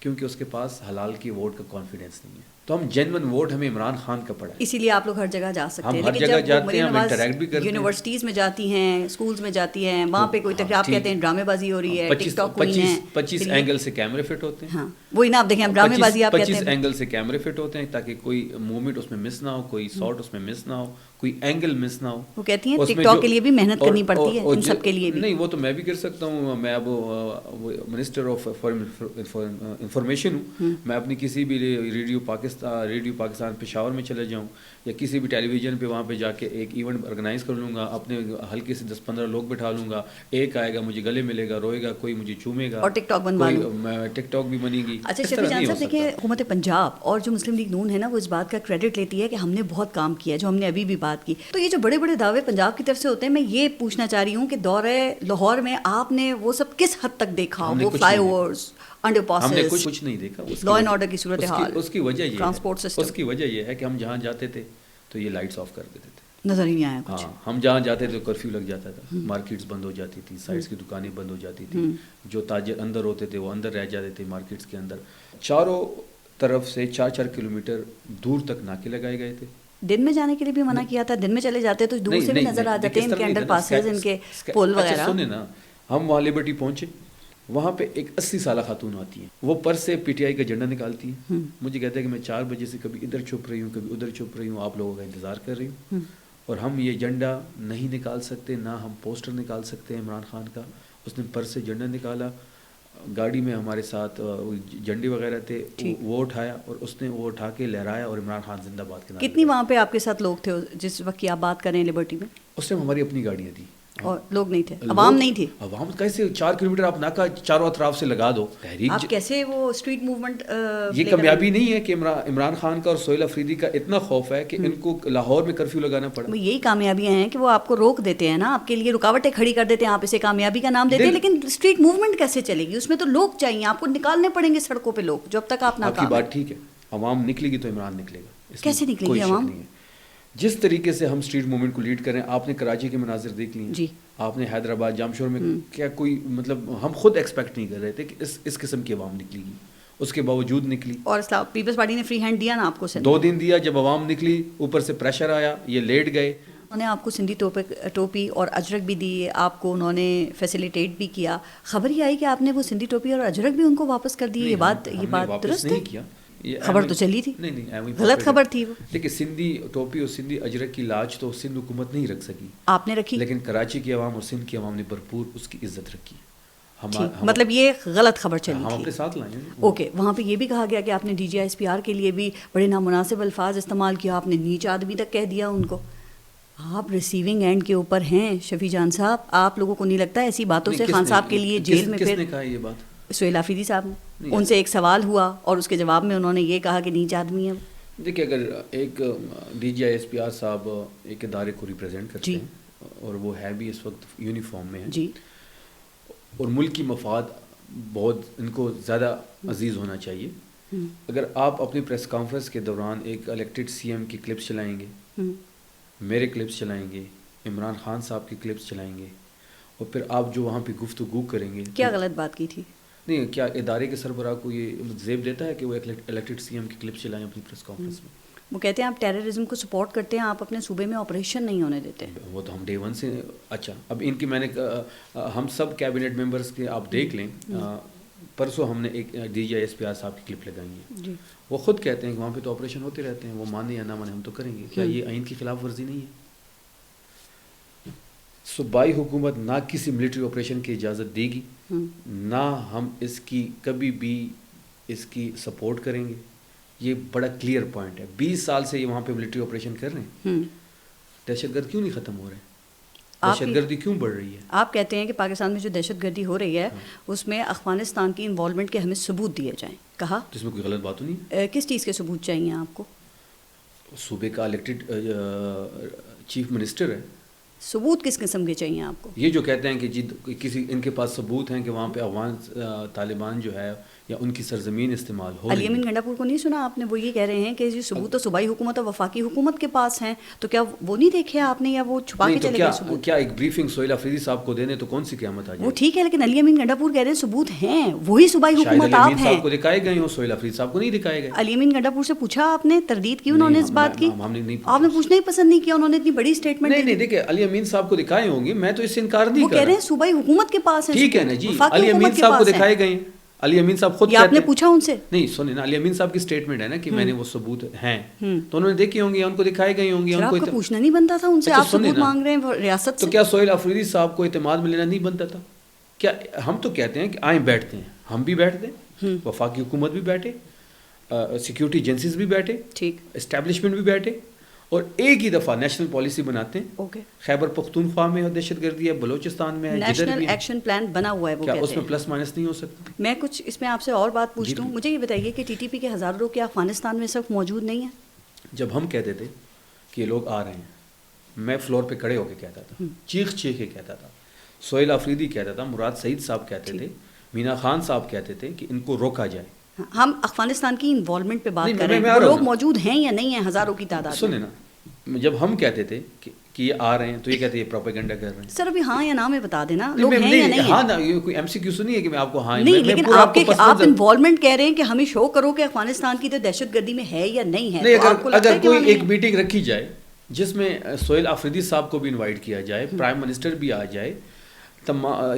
کیونکہ اس کے پاس حلال کی ووٹ کا کانفیڈنس نہیں ہے. تو ہم جینون ووٹ ہمیں عمران خان کا پڑا ہے، اسی لیے آپ لوگ ہر جگہ جا سکتے ہیں. ہم ہر جگہ جاتے ہیں، ہم انٹریکٹ بھی کرتے ہیں. یونیورسٹیز میں جاتی ہیں، اسکولز میں جاتی ہیں، وہاں پہ کوئی تقریب آپ کہتے ہیں ڈرامے بازی ہو رہی ہے، ٹک ٹاک ہوئی ہیں، 25 اینگل سے کیمرے فٹ ہوتے ہیں. ہاں وہی نا آپ دیکھیں ڈرامے بازی آپ کہتے ہیں 25 اینگل سے کیمرے فٹ ہوتے ہیں تاکہ کوئی موومنٹ اس میں مس نہ ہو، کوئی شاٹ اس میں مس نہ ہو، کوئی اینگل مس نہ ہو. وہ کہتی ہیں ٹک ٹاک کے لیے بھی محنت کرنی پڑتی ہے، ان سب کے لیے بھی. نہیں وہ تو میں بھی کر سکتا ہوں، میں اب منسٹر آف انفارمیشن ہوں. میں اپنی کسی بھی ریڈیو پاکستان پشاور میں چلے جاؤں یا کسی بھی ٹیلی ویژن پہ وہاں پہ جا کے ایک ایونٹ آرگنائز کر لوں گا، اپنے ہلکے سے 10-15 لوگ بٹھا لوں گا، ایک آئے گا مجھے گلے ملے گا، روئے گا، کوئی مجھے چومے گا اور ٹک ٹاک بنوا لوں، میں ٹک ٹاک بھی بنے گی. اچھا شفیع جان صاحب دیکھیں حکومت پنجاب اور جو مسلم لیگ نون ہے نا وہ اس بات کا کریڈٹ لیتی ہے کہ ہم نے بہت کام کیا، جو ہم نے ابھی بھی بات کی. تو یہ جو بڑے بڑے دعوے پنجاب کی طرف سے ہوتے ہیں، میں یہ پوچھنا چاہ رہی ہوں کہ دورہ لاہور میں آپ نے وہ سب کس حد تک دیکھا؟ وہ فلائی اوورز، انڈر پاسز، ہم نے کچھ نہیں دیکھا. لا اینڈ آرڈر کی صورتحال، اس کی وجہ یہ ٹرانسپورٹ سسٹم، اس کی وجہ یہ ہے کہ ہم جہاں جاتے تھے تو یہ لائٹس آف کر دیتے تھے، نظر ہی نہیں آیا کچھ. ہاں ہم جہاں جاتے تھے کرفیو لگ جاتا تھا، مارکیٹس بند ہو جاتی تھی، سائڈس کی دکانیں بند ہو جاتی تھی، جو تاجر اندر ہوتے تھے وہ اندر رہ جاتے تھے مارکیٹس کے اندر. چاروں طرف سے 4-4 کلومیٹر دور تک ناکے لگائے گئے تھے. دن میں جانے کے لیے بھی منع کیا تھا، دن میں چلے جاتے تو دور سے بھی نظر آ جاتے ہیں ان کے انڈر پاسز، ان کے پل وغیرہ. سنیں نا، ہم وہاں لبرٹی پہنچے، وہاں پہ ایک 80 سالہ خاتون آتی ہیں، وہ پرس سے پی ٹی آئی کا جھنڈا نکالتی ہیں. مجھے کہتے ہیں کہ میں 4 بجے سے کبھی ادھر چھپ رہی ہوں، کبھی ادھر چھپ رہی ہوں، آپ لوگوں کا انتظار کر رہی ہوں، اور ہم یہ جھنڈا نہیں نکال سکتے، نہ ہم پوسٹر نکال سکتے ہیں عمران خان کا. اس نے پرس سے جھنڈا نکالا، گاڑی میں ہمارے ساتھ جھنڈے وغیرہ تھے، وہ اٹھایا اور اس نے وہ اٹھا کے لہرایا اور عمران خان زندہ باد کے نام. کتنی وہاں پہ آپ کے ساتھ لوگ تھے جس وقت کی آپ بات کر رہے ہیں لبرٹی میں؟ اس ٹائم ہماری اپنی گاڑیاں تھیں اور لوگ نہیں تھے، عوام نہیں تھی. عوام کیسے 4 کلومیٹر آپ ناکا چاروں اطراف سے لگا دو تحریک. آپ کیسے وہ اسٹریٹ موومنٹ؟ یہ کامیابی نہیں ہے کہ عمران خان کا اور سہیل افریدی کا اتنا خوف ہے کہ ان کو لاہور میں کرفیو لگانا پڑا. یہی کامیابیاں ہیں کہ وہ آپ کو روک دیتے ہیں نا، آپ کے لیے رکاوٹیں کھڑی کر دیتے ہیں، آپ اسے کامیابی کا نام دیتے ہیں. لیکن اسٹریٹ موومنٹ کیسے چلے گی؟ اس میں تو لوگ چاہیے، آپ کو نکالنے پڑیں گے سڑکوں پہ لوگ جب تک آپ ناکام. آپ کی بات ٹھیک ہے، عوام نکلے گی تو عمران نکلے گا. کیسے نکلے گی عوام؟ جس طریقے سے ہم اسٹریٹ موومنٹ کو لیڈ کر رہے ہیں، آپ نے کراچی کے مناظر دیکھ لیے جی، آپ نے حیدرآباد جامشور میں کیا کوئی مطلب ہم خود ایکسپیکٹ نہیں کر رہے تھے کہ اس قسم کی عوام نکلے گی، اس کے باوجود نکلی. اور پیپلز پارٹی نے فری ہینڈ دیا نا آپ کو، 2 دن دیا. جب عوام نکلی اوپر سے پریشر آیا، یہ لیٹ گئے. انہوں نے آپ کو سندھی ٹوپی اور اجرک بھی دی، آپ کو انہوں نے فیسیلیٹیٹ بھی کیا. خبر یہ آئی کہ آپ نے وہ سندھی ٹوپی اور اجرک بھی ان کو واپس کر دی. یہ بات درست ہے؟ خبر تو چلی تھی، نہیں غلط خبر تھی وہ. لیکن سندھی ٹوپی اور سندھی اجرک کی لاج تو سندھ حکومت نہیں رکھ سکی، آپ نے رکھی. لیکن کراچی کی عوام اور سندھ کی عوام نے بھرپور اس کی عزت رکھی. مطلب یہ غلط خبر چلی ہم تھی، اپنے ساتھ لائیں. اوکے. وہاں پہ یہ بھی کہا گیا کہ آپ نے D G S P R کے لیے بھی بڑے نامناسب الفاظ استعمال کیا، آپ نے نیچ آدمی تک کہہ دیا ان کو. آپ ریسیونگ اینڈ کے اوپر ہیں شفیع جان صاحب. آپ لوگوں کو نہیں لگتا ایسی باتوں سے خان صاحب کے لیے جیل میں؟ کس نے کہا یہ بات؟ سہیل آفریدی صاحب نے. ان سے ایک سوال ہوا اور اس کے جواب میں انہوں نے یہ کہا کہ نیچ آدمی ہے. دیکھیے اگر ایک D G S P R صاحب ایک ادارے کو ریپرزینٹ کرتے ہیں اور وہ ہے بھی اس وقت یونیفارم میں ہے جی، اور ملک کی مفاد بہت ان کو زیادہ عزیز ہونا چاہیے. اگر آپ اپنی پریس کانفرنس کے دوران ایک الیکٹڈ سی ایم کی کلپس چلائیں گے، میرے کلپس چلائیں گے، عمران خان صاحب کی کلپس چلائیں گے، اور پھر آپ جو وہاں پہ گفتگو کریں گے، کیا غلط بات کی تھی؟ نہیں، کیا ادارے کے سربراہ کو یہ زیب دیتا ہے کہ وہ الیکٹڈ سی ایم کی کلپس چلائیں اپنی پریس کانفرنس میں؟ وہ کہتے ہیں آپ ٹیررزم کو سپورٹ کرتے ہیں، آپ اپنے صوبے میں آپریشن نہیں ہونے دیتے. وہ تو ہم ڈے 1 سے. اچھا اب ان کی میں نے ہم سب کیبنٹ ممبرس کے آپ دیکھ لیں، پرسوں ہم نے ایک D G S P R صاحب کی کلپ لگائی ہے. وہ خود کہتے ہیں کہ وہاں پہ تو آپریشن ہوتے رہتے ہیں، وہ مانے یا نہ مانے ہم تو کریں گے. کیا یہ آئین کی خلاف ورزی نہیں ہے؟ صوبائی حکومت نہ کسی ملٹری آپریشن کی اجازت دے گی، نہ ہم اس کی کبھی بھی اس کی سپورٹ کریں گے. یہ بڑا کلیئر پوائنٹ ہے. 20 سال سے یہ وہاں پہ ملٹری آپریشن کر رہے ہیں. دہشت گرد کیوں نہیں ختم ہو رہے؟ دہشت گردی کیوں بڑھ رہی ہے؟ آپ کہتے ہیں کہ پاکستان میں جو دہشت گردی ہو رہی ہے اس میں افغانستان کی انوالومنٹ کے ہمیں ثبوت دیے جائیں. کہا تو اس میں کوئی غلط بات تو نہیں؟ کس چیز کے ثبوت چاہیے آپ کو؟ صوبے کا الیکٹڈ چیف منسٹر ہے. ثبوت کس قسم کے چاہیے آپ کو؟ یہ جو کہتے ہیں کہ جی کسی ان کے پاس ثبوت ہیں کہ وہاں پہ افغان طالبان جو ہے یا ان کی سرزمین استعمال ہو علی امین گنڈا پور کو نہیں سنا آپ نے؟ وہ یہ کہہ رہے ہیں کہ یہ ثبوت تو صوبائی حکومت اور وفاقی حکومت کے پاس ہیں، تو کیا وہ نہیں دیکھے آپ نے، یا وہ چھپا کے چلے گئے ثبوت؟ کیا ایک بریفنگ سہیل آفریدی صاحب کو دینے تو کون سی قیامت آ جائے؟ وہ ٹھیک ہے، لیکن علی امین گنڈا پور کہہ رہے ہیں ثبوت ہیں، وہی صوبائی حکومت آپ ہیں۔ صاحب کو دکھائے گئے ہوں، سہیل آفریدی صاحب کو نہیں دکھائے گئے۔ علی امین گنڈا پور سے پوچھا آپ نے، تردید کی انہوں نے اس بات کی؟ آپ نے پوچھنا ہی پسند نہیں کیا، انہوں نے اتنی بڑی اسٹیٹمنٹ نہیں دیکھیں علی امین صاحب کو دکھائے ہوں گے، میں تو اس سے انکار نہیں کر رہا۔ وہ کہہ رہے ہیں صوبائی حکومت کے پاس ہے، ٹھیک ہے نا جی، علی امین صاحب کو دکھائے گئے ہیں، علی امین صاحب خود آپ نے پوچھا ان سے؟ نہیں سنیں نا، علی امین صاحب کی اسٹیٹمنٹ ہے نا کہ میں نے وہ ثبوت ہیں تو انہوں نے دیکھے ہوں گے، ان کو دکھائے گئے ہوں گے۔ آپ کو پوچھنا نہیں بنتا تھا ان سے؟ آپ ثبوت مانگ رہے ہیں ریاست سے، تو کیا سہیل آفریدی صاحب کو اعتماد میں لینا نہیں بنتا تھا؟ کیا ہم تو کہتے ہیں کہ آئیں بیٹھتے ہیں، ہم بھی بیٹھتے ہیں، وفاقی حکومت بھی بیٹھے، سیکیورٹی ایجنسیز بھی بیٹھے، ٹھیک، اسٹیبلشمنٹ بھی بیٹھے، اور ایک ہی دفعہ نیشنل پالیسی بناتے ہیں۔ خیبر پختونخوا میں دہشت گردی ہے، بلوچستان میں ہے، نیشنل ایکشن پلان بنا ہوا ہے، وہ کیا اس میں پلس مائنس نہیں ہو سکتا؟ میں کچھ اس میں آپ سے اور بات پوچھ لوں، مجھے یہ بتائیے کہ ٹی ٹی پی کے ہزاروں لوگ کیا افغانستان میں صرف موجود نہیں ہیں؟ جب ہم کہتے تھے کہ یہ لوگ آ رہے ہیں، میں فلور پہ کھڑے ہو کے کہتا تھا، چیخ کے کہتا تھا، سہیل آفریدی کہتا تھا، مراد سعید صاحب کہتے تھے، مینا خان صاحب کہتے تھے کہ ان کو روکا جائے۔ ہم افغانستان کی انوالومنٹ پہ بات کر رہے ہیں، وہ لوگ موجود ہیں یا نہیں ہیں ہزاروں کی تعداد میں؟ سنیں نا، جب ہم کہتے تھے کہ یہ آ رہے ہیں تو یہ کہتے ہیں یہ پروپیگنڈا کر رہے ہیں۔ سر ابھی ہاں یا نا میں بتا دینا، لوگ ہیں یا نہیں ہیں؟ ہاں نا، یہ کوئی ایم سی کیو سنی ہے کہ میں آپ کو ہاں نہیں، لیکن آپ انوالومنٹ کہہ رہے ہیں کہ ہمیں شو کرو کہ افغانستان کی تو دہشت گردی میں ہے یا نہیں ہے۔ اگر کوئی ایک میٹنگ رکھی جائے جس میں سہیل آفریدی صاحب کو بھی انوائٹ کیا جائے، پرائم منسٹر بھی آ جائے،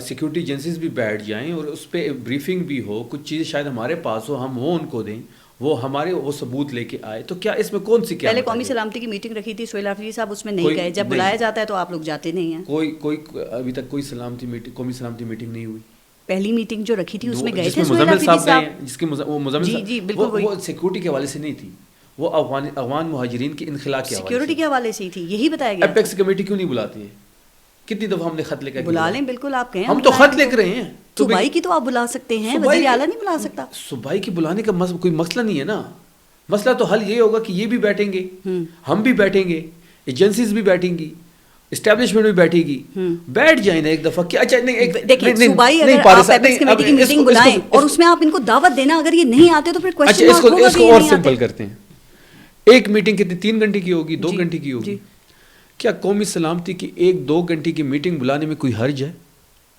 سیکورٹی ایجنسیز بھی بیٹھ جائیں اور اس پہ بریفنگ بھی ہو، کچھ چیز شاید ہمارے پاس ہو، ہم وہ ان کو دیں، وہ ہمارے وہ ثبوت لے کے آئے، تو کیا اس میں کون سی کیا؟ پہلے قومی سلامتی کی میٹنگ رکھی تھی، سہیل آفریدی صاحب اس میں نہیں گئے، جب بلایا جاتا ہے تو آپ لوگ جاتے نہیں ہیں۔ کوئی ابھی تک کوئی قومی سلامتی میٹنگ نہیں ہوئی۔ پہلی میٹنگ جو رکھی تھی اس میں گئے تھے سہیل آفریدی صاحب، جس کے مزمل جی بالکل، وہ سیکورٹی کے حوالے سے نہیں تھی، وہ افغان مہاجرین کے انخلا کے سیکورٹی کے حوالے سے ہی تھی، یہی بتایا گیا۔ اپیکس کمیٹی کیوں نہیں بلاتی ہے؟ کتنی دفعہ ہم نے خط لے کر بلا لیں، بالکل آپ کہیں، ہم تو خط لکھ رہے ہیں۔ صوبائی کی تو آپ بلا سکتے ہیں، وزیر اعلیٰ نہیں بلا سکتا؟ صوبائی کی بلانے کا کوئی مسئلہ نہیں ہے نا، مسئلہ تو حل یہ ہوگا کہ یہ بھی بیٹھیں گے، ہم بھی بیٹھیں گے، ایجنسیز بھی بیٹھیں گی، اسٹیبلشمنٹ بھی بیٹھے گی، بیٹھ جائیں نا ایک دفعہ۔ کیا اچھا نہیں، دیکھیں صوبائی اگر آپ اپیکس کمیٹی کی میٹنگ بلائیں اور اس میں آپ ان کو دعوت دینا، اگر یہ نہیں آتے تو پھر کوسچن مارک ہوگا کہ یہ نہیں آتے۔ اس کو اور سمپل کرتے ہیں، ایک میٹنگ کتنی 3 گھنٹے کی ہوگی، 2 گھنٹے کی ہوگی؟ کیا قومی سلامتی کی 1-2 گھنٹے کی میٹنگ بلانے میں کوئی حرج ہے؟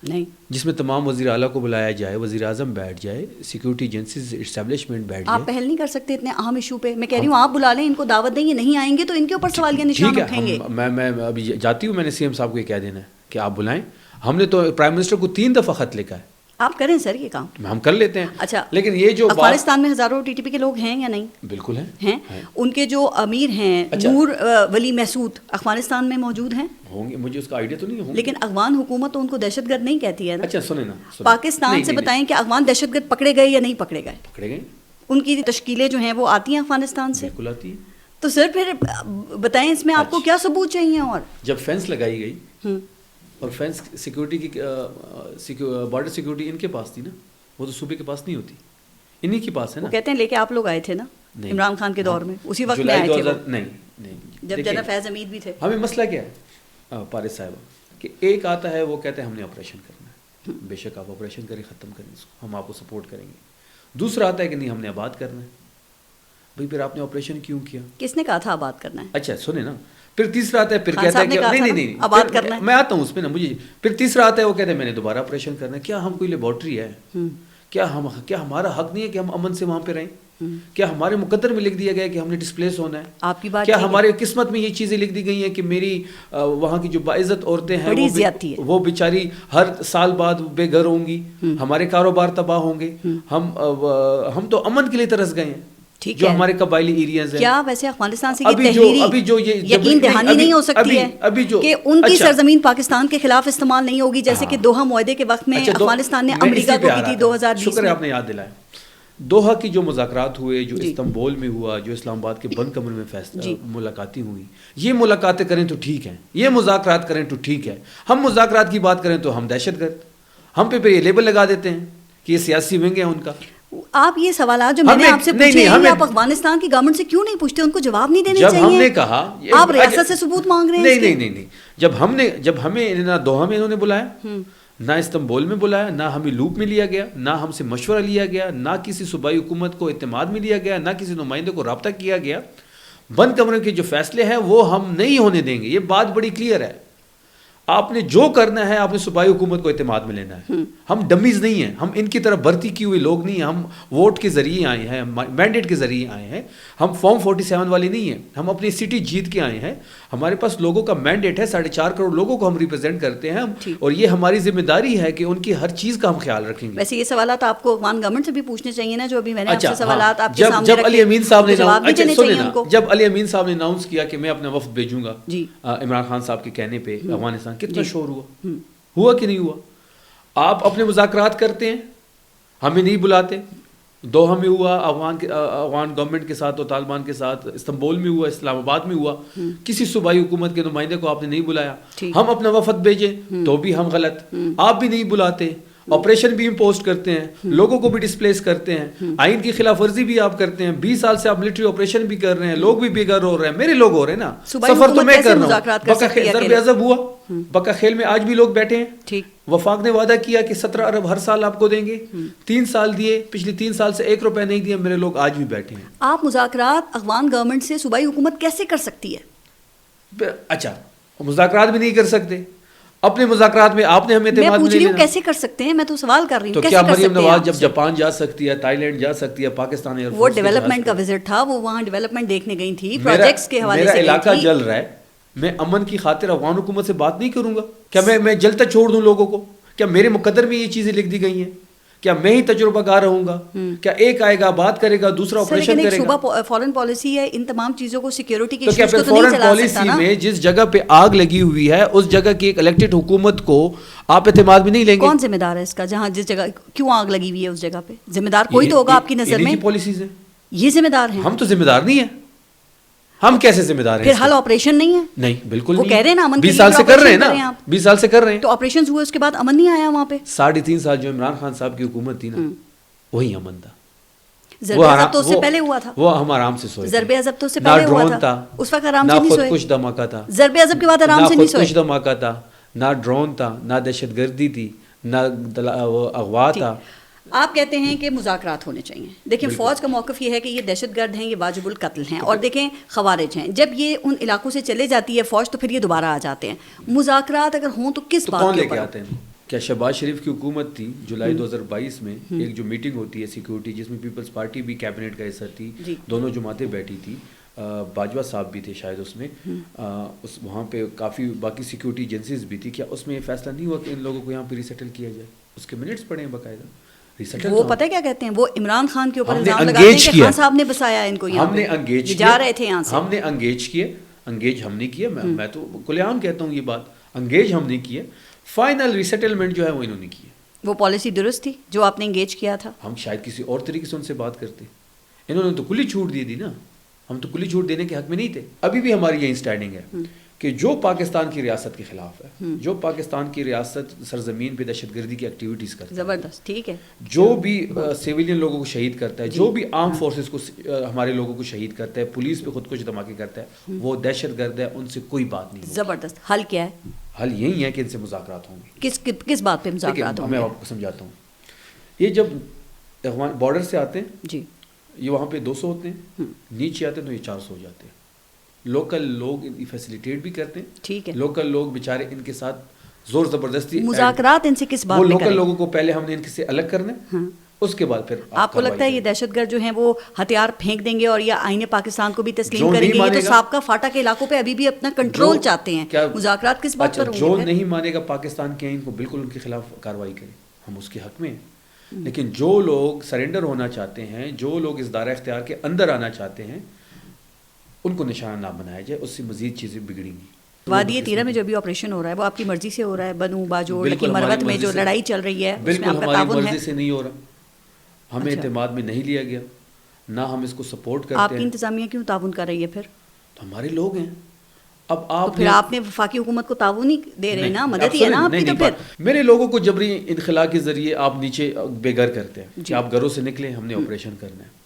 نہیں، جس میں تمام وزیر اعلیٰ کو بلایا جائے، وزیر اعظم بیٹھ جائے، سیکورٹی ایجنسیز اسٹیبلشمنٹ بیٹھ جائے۔ آپ پہل نہیں کر سکتے اتنے اہم ایشو پہ؟ میں کہہ رہی ہوں آپ بلا لیں، ان کو دعوت دیں، یہ نہیں آئیں گے تو ان کے اوپر سوالیہ نشان اٹھیں گے۔ میں ابھی جاتی ہوں، میں نے سی ایم صاحب کو یہ کہہ دینا ہے کہ آپ بلائیں۔ ہم نے تو پرائم منسٹر کو 3 دفعہ خط لکھا ہے۔ آپ کریں سر یہ کام، ہم کر لیتے ہیں۔ اچھا، لیکن یہ جو افغانستان میں ہزاروں ٹی ٹی پی کے لوگ ہیں یا نہیں؟ بالکل ہیں۔ ان کے جو امیر ہیں نور ولی محسود افغانستان میں موجود ہیں؟ ہوں گے، مجھے اس کا آئیڈیا تو نہیں ہوگا، لیکن افغان حکومت تو ان کو دہشت گرد نہیں کہتی ہے نا۔ اچھا سنیں نا، پاکستان سے بتائیں کہ افغان دہشت گرد پکڑے گئے یا نہیں پکڑے گئے؟ پکڑے گئے، ان کی تشکیلیں جو ہیں وہ آتی ہیں افغانستان سے؟ بالکل آتی ہیں۔ تو سر پھر بتائیں اس میں آپ کو کیا ثبوت چاہیے؟ اور جب فینس لگائی گئی اور فینس سیکورٹی کی بارڈر سیکورٹی ان کے پاس تھی نا، وہ تو صوبے کے پاس نہیں ہوتی، انہی کے پاس ہے نا۔ وہ کہتے ہیں لے کے آپ لوگ آئے تھے نا عمران خان کے دور میں، اسی وقت میں آئے تھے، نہیں جب جناب فیض حمید بھی تھے۔ ہمیں مسئلہ کیا ہے پارس صاحبہ کہ ایک آتا ہے وہ کہتے ہیں ہم نے آپریشن کرنا ہے، بے شک آپ آپریشن کریں، ختم کریں اس کو، ہم آپ کو سپورٹ کریں گے۔ دوسرا آتا ہے کہ نہیں ہم نے آباد کرنا ہے۔ بھائی پھر آپ نے آپریشن کیوں کیا؟ کس نے کہا تھا آباد کرنا ہے؟ اچھا سنیں نا، پھر تیسرا آتا ہے، پھر کہتا ہے کہ نہیں آباد کرنا ہے، میں آتا ہوں اس پہ نا، مجھے پھر تیسرا آتا ہے وہ کہتے ہیں میں نے دوبارہ آپریشن کرنا ہے۔ کیا ہم کوئی لیبارٹری ہے؟ کیا ہمارا حق نہیں ہے کہ ہم امن سے وہاں پہ رہیں؟ کیا ہمارے مقدر میں لکھ دیا گیا ہے کہ ہم نے ڈسپلیس ہونا ہے؟ آپ کی بات کیا ہمارے قسمت میں یہ چیزیں لکھ دی گئی ہیں کہ میری وہاں کی جو باعزت عورتیں ہیں وہ بیچاری ہر سال بعد بے گھر ہوں گی، ہمارے کاروبار تباہ ہوں گے، ہم تو امن کے لیے ترس گئے ہیں جو ہمارے قبائلی ایریاز ہیں۔ کیا ویسے افغانستان سے یہ تحریری یقین دہانی نہیں ہو سکتی ہے کہ ان کی سرزمین پاکستان کے خلاف استعمال نہیں ہوگی، جیسے کہ دوحہ معاہدے کے وقت میں افغانستان نے امریکہ کو کی تھی 2020 میں؟ شکر ہے آپ نے یاد دلائے۔ دوحہ کی جو مذاکرات ہوئے، جو استنبول میں ہوا، جو اسلام آباد کے بند کمرے میں ملاقاتیں ہوئی، یہ ملاقاتیں کریں تو ٹھیک ہیں، یہ مذاکرات کریں تو ٹھیک ہے۔ ہم مذاکرات کی بات کریں تو ہم دہشت گرد، ہم پہ یہ لیبل لگا دیتے ہیں کہ یہ سیاسی ونگ ہے ان کا۔ آپ یہ سوالات جو میں نے آپ سے پوچھے ہیں آپ افغانستان کی گورنمنٹ سے کیوں نہیں پوچھتے؟ ان کو جواب نہیں دینے چاہیے؟ جب ہم نے کہا آپ ریاست سے ثبوت مانگ رہے ہیں؟ نہیں، جب ہمیں دوحہ میں انہوں نے بلایا، نہ استنبول میں بلایا، نہ ہمیں لوپ میں لیا گیا، نہ ہم سے مشورہ لیا گیا، نہ کسی صوبائی حکومت کو اعتماد میں لیا گیا، نہ کسی نمائندے کو رابطہ کیا گیا. بند کمرے کے جو فیصلے ہیں وہ ہم نہیں ہونے دیں گے. یہ بات بڑی کلیئر ہے. آپ نے جو کرنا ہے آپ نے صوبائی حکومت کو اعتماد میں لینا ہے. ہم ڈمیز نہیں ہیں، ہم ان کی طرح بھرتی کی ہوئے لوگ نہیں ہیں. ہم ووٹ کے ذریعے آئے ہیں، مینڈیٹ کے ذریعے آئے ہیں. ہم فارم 47 والے نہیں ہیں. ہم اپنی سٹی جیت کے آئے ہیں. ہمارے پاس لوگوں کا مینڈیٹ ہے، 4.5 کروڑ لوگوں کو ہم ریپرزینٹ کرتے ہیں. اور یہ ہماری ذمہ داری ہے کہ ان کی ہر چیز کا ہم خیال رکھیں گے. ویسے یہ سوالات آپ کو افغان گورنمنٹ سے بھی پوچھنے چاہیے نا، جو ابھی میں نے آپ سے سوالات آپ کے سامنے جب علی امین صاحب نے جب علی امین صاحب نے اناؤنس کیا کہ میں اپنا وفد بھیجوں گا عمران خان صاحب کے کہنے پہ افغانستان، کتنا شور ہوا کہ نہیں ہوا؟ آپ اپنے مذاکرات کرتے ہیں، ہمیں نہیں بلاتے. دوحہ میں ہوا افغان گورنمنٹ کے ساتھ اور طالبان کے ساتھ، استنبول میں ہوا، اسلام آباد میں ہوا. کسی صوبائی حکومت کے نمائندے کو آپ نے نہیں بلایا. ہم اپنا وفد بھیجیں تو بھی ہم غلط. آپ بھی نہیں بلاتے. آپریشن بھی امپوسٹ کرتے ہیں، لوگوں کو بھی ڈسپلیس کرتے ہیں، آئین کی خلاف ورزی بھی آپ کرتے ہیں. 20 سال سے آپ ملٹری آپریشن بھی کر رہے ہیں، لوگ بھی بے گھر ہو رہے ہیں. میرے لوگ ہو رہے ہیں نا، سفر تو میں کر رہا ہوں. ضرب عضب ہوا، بقا خیل میں آج بھی لوگ بیٹھے ہیں. وفاق نے وعدہ کیا کہ 17 ارب ہر سال آپ کو دیں گے. 3 سال دیے، پچھلی 3 سال سے 1 روپے نہیں دیے. میرے لوگ آج بھی بیٹھے ہیں. آپ مذاکرات افغان گورنمنٹ سے صوبائی حکومت کیسے کر سکتی ہے؟ اچھا، مذاکرات بھی نہیں کر سکتے. اپنے مذاکرات میں آپ نے ہمیں اعتماد میں پوچھ رہی ہوں کیسے کر سکتے ہیں، میں تو سوال کر رہی ہوں. تو کیا مریم نواز جب جاپان جا سکتی ہے، تائی لینڈ جا سکتی ہے، پاکستان ایئر فورس، وہ ڈیولپمنٹ کا وزٹ تھا، وہ وہاں ڈیولپمنٹ دیکھنے گئی تھی، پروجیکٹس کے حوالے سے. میرا علاقہ جل رہا ہے، میں امن کی خاطر افغان حکومت سے بات نہیں کروں گا؟ کیا میں جلتا چھوڑ دوں لوگوں کو؟ کیا میرے مقدر میں یہ چیزیں لکھ دی گئی ہیں؟ کیا میں ہی تجربہ کار رہوں گا؟ کیا ایک آئے گا، بات کرے گا، دوسرا آپریشن کرے گا؟ صوبہ فورن پالیسی ہے، ان تمام چیزوں کو سیکیورٹی کے ایشوز کو تو نہیں چلا سکتا نا. میں جس جگہ پہ آگ لگی ہوئی ہے اس جگہ کی ایک الیکٹڈ حکومت کو آپ اعتماد میں نہیں لیں گے. کون ذمہ دار ہے اس کا؟ جہاں جس جگہ کیوں آگ لگی ہوئی ہے اس جگہ پہ ذمہ دار کوئی تو ہوگا آپ کی نظر میں. پالیسیز ہیں، یہ ذمہ دار ہیں. ہم تو ذمہ دار نہیں ہیں. ہم کیسے ذمہ دار ہیں؟ پھر حل آپریشن نہیں ہے؟ نہیں، بالکل وہ کہہ رہے ہیں نا امن 20 سال سے کر رہے ہیں نا، 20 سال سے کر رہے ہیں. تو آپریشن ہوئے اس کے بعد امن نہیں آیا وہاں پہ. 3.5 سال جو عمران خان صاحب کی حکومت تھی نا، وہی امن تھا. ضرب عضب تو اس سے پہلے ہوا تھا. وہ ہم آرام سے سوئے. ضرب عضب تو اس سے پہلے ہوا تھا. اس وقت آرام سے نہیں سوئے. نہ خودکش دھماکہ تھا. ضرب عضب کے بعد آرام سے نہیں سوئے. خودکش دھماکہ تھا، نہ ڈرون تھا، نہ دہشت گردی تھی، نہ اغوا تھا. آپ کہتے ہیں کہ مذاکرات ہونے چاہیے. دیکھیں فوج کا موقف یہ ہے کہ یہ دہشت گرد ہیں، یہ واجب القتل ہیں. اور دیکھیں خوارج ہیں. جب یہ ان علاقوں سے چلے جاتی ہے فوج تو پھر یہ دوبارہ آ جاتے ہیں. مذاکرات اگر ہوں تو کس بات کے اوپر آتے ہیں؟ کیا شہباز شریف کی حکومت تھی جولائی 2022 میں ایک جو میٹنگ ہوتی ہے سیکیورٹی، جس میں پیپلز پارٹی بھی کیبنٹ کا حصہ تھی، دونوں جماعتیں بیٹھی تھی، باجوہ صاحب بھی تھے شاید اس میں، وہاں پہ کافی باقی سیکیورٹی ایجنسیز بھی تھی. کیا اس میں یہ فیصلہ نہیں ہوا کہ ان لوگوں کو یہاں پہ ریسیٹل کیا جائے؟ اس کے منٹس پڑے ہیں باقاعدہ. وہ پتہ کیا کہتے ہیں، وہ عمران خان کے اوپر الزام لگاتے ہیں کہ خان صاحب نے بسایا ان کو یہاں. ہم نے انگیج جا رہے تھے یہاں سے، ہم نے انگیج ہم نے کیے. میں تو کھلے عام کہتا ہوں یہ بات، انگیج ہم نے کیے. فائنل ریسیٹلمنٹ جو ہے وہ انہوں نے کی. وہ پالیسی درست تھی جو آپ نے انگیج کیا تھا. ہم شاید کسی اور طریقے سے ان سے بات کرتے. انہوں نے تو کلی چھوٹ دی نا، ہم تو کلی چھوٹ دینے کے حق میں نہیں تھے. ابھی بھی ہماری یہی اسٹینڈنگ ہے کہ جو پاکستان کی ریاست کے خلاف ہے، جو پاکستان کی ریاست سرزمین پہ دہشت گردی کی ایکٹیویٹیز کرتا ہے، زبردست ٹھیک ہے، جو بھی سیویلین لوگوں کو شہید کرتا ہے، جو بھی آرم فورسز کو ہمارے لوگوں کو شہید کرتا ہے، پولیس پہ خود کچھ دھماکے کرتا ہے، وہ دہشت گرد ہے. ان سے کوئی بات نہیں. زبردست. حل کیا ہے؟ حل یہی ہے کہ ان سے مذاکرات ہوں گے. کس بات پہ مذاکرات ہوں گے؟ میں آپ کو سمجھاتا ہوں. یہ جب افغان بارڈر سے آتے ہیں جی، یہ وہاں پہ 200 ہوتے ہیں، نیچے آتے ہیں تو یہ 400 ہو جاتے ہیں. لوکل لوگ ان کی فیسیلیٹیٹ بھی کرتے ہیں. ٹھیک ہے. لوکل لوگ بیچارے ان کے ساتھ زور زبردستی. مذاکرات ان سے کس بات وہ لوکل لوگوں کو پہلے ہم نے ان سے الگ کرنا ہے، اس کے بعد پھر آپ کو لگتا ہے یہ دہشت گرد جو ہیں وہ ہتھیار پھینک دیں گے اور یا آئین پاکستان کو بھی تسلیم کریں گے؟ یہ تو سابقہ فاٹا کے علاقوں پہ ابھی بھی اپنا کنٹرول چاہتے ہیں. مذاکرات کس بات پر ہوں گے؟ جو نہیں مانے گا پاکستان کے آئین کو، بالکل ان کے خلاف کارروائی کریں. ہم اس کے حق میں ہیں. لیکن جو لوگ سرنڈر ہونا چاہتے ہیں، جو لوگ اس دائرہ اختیار کے اندر آنا چاہتے ہیں، ان کو نشانہ نہ بنایا جائے. اس سے مزید چیزیں بگڑیں گی. وادی تیرہ میں جو بھی آپریشن ہو رہا ہے وہ آپ کی مرضی سے ہو رہا ہے؟ بنو باجوڑ کی مروت میں جو لڑائی چل رہی ہے اس میں آپ کا تعاون ہے؟ مرضی سے نہیں ہو رہا. ہمیں اعتماد میں نہیں لیا گیا، نہ ہم اس کو سپورٹ کرتے ہیں. آپ کی انتظامیہ کیوں تعاون کر رہی ہے پھر؟ تو ہمارے لوگ ہیں. اب آپ پھر آپ نے وفاقی حکومت کو تعاون ہی دے رہے ہیں نا، مدد ہی ہے نا آپ کی. تو پھر میرے لوگوں کو جبری انخلا کے ذریعے آپ نیچے بے گھر کرتے ہیں کہ آپ گھروں سے نکلیں، ہم نے آپریشن کرنا ہے.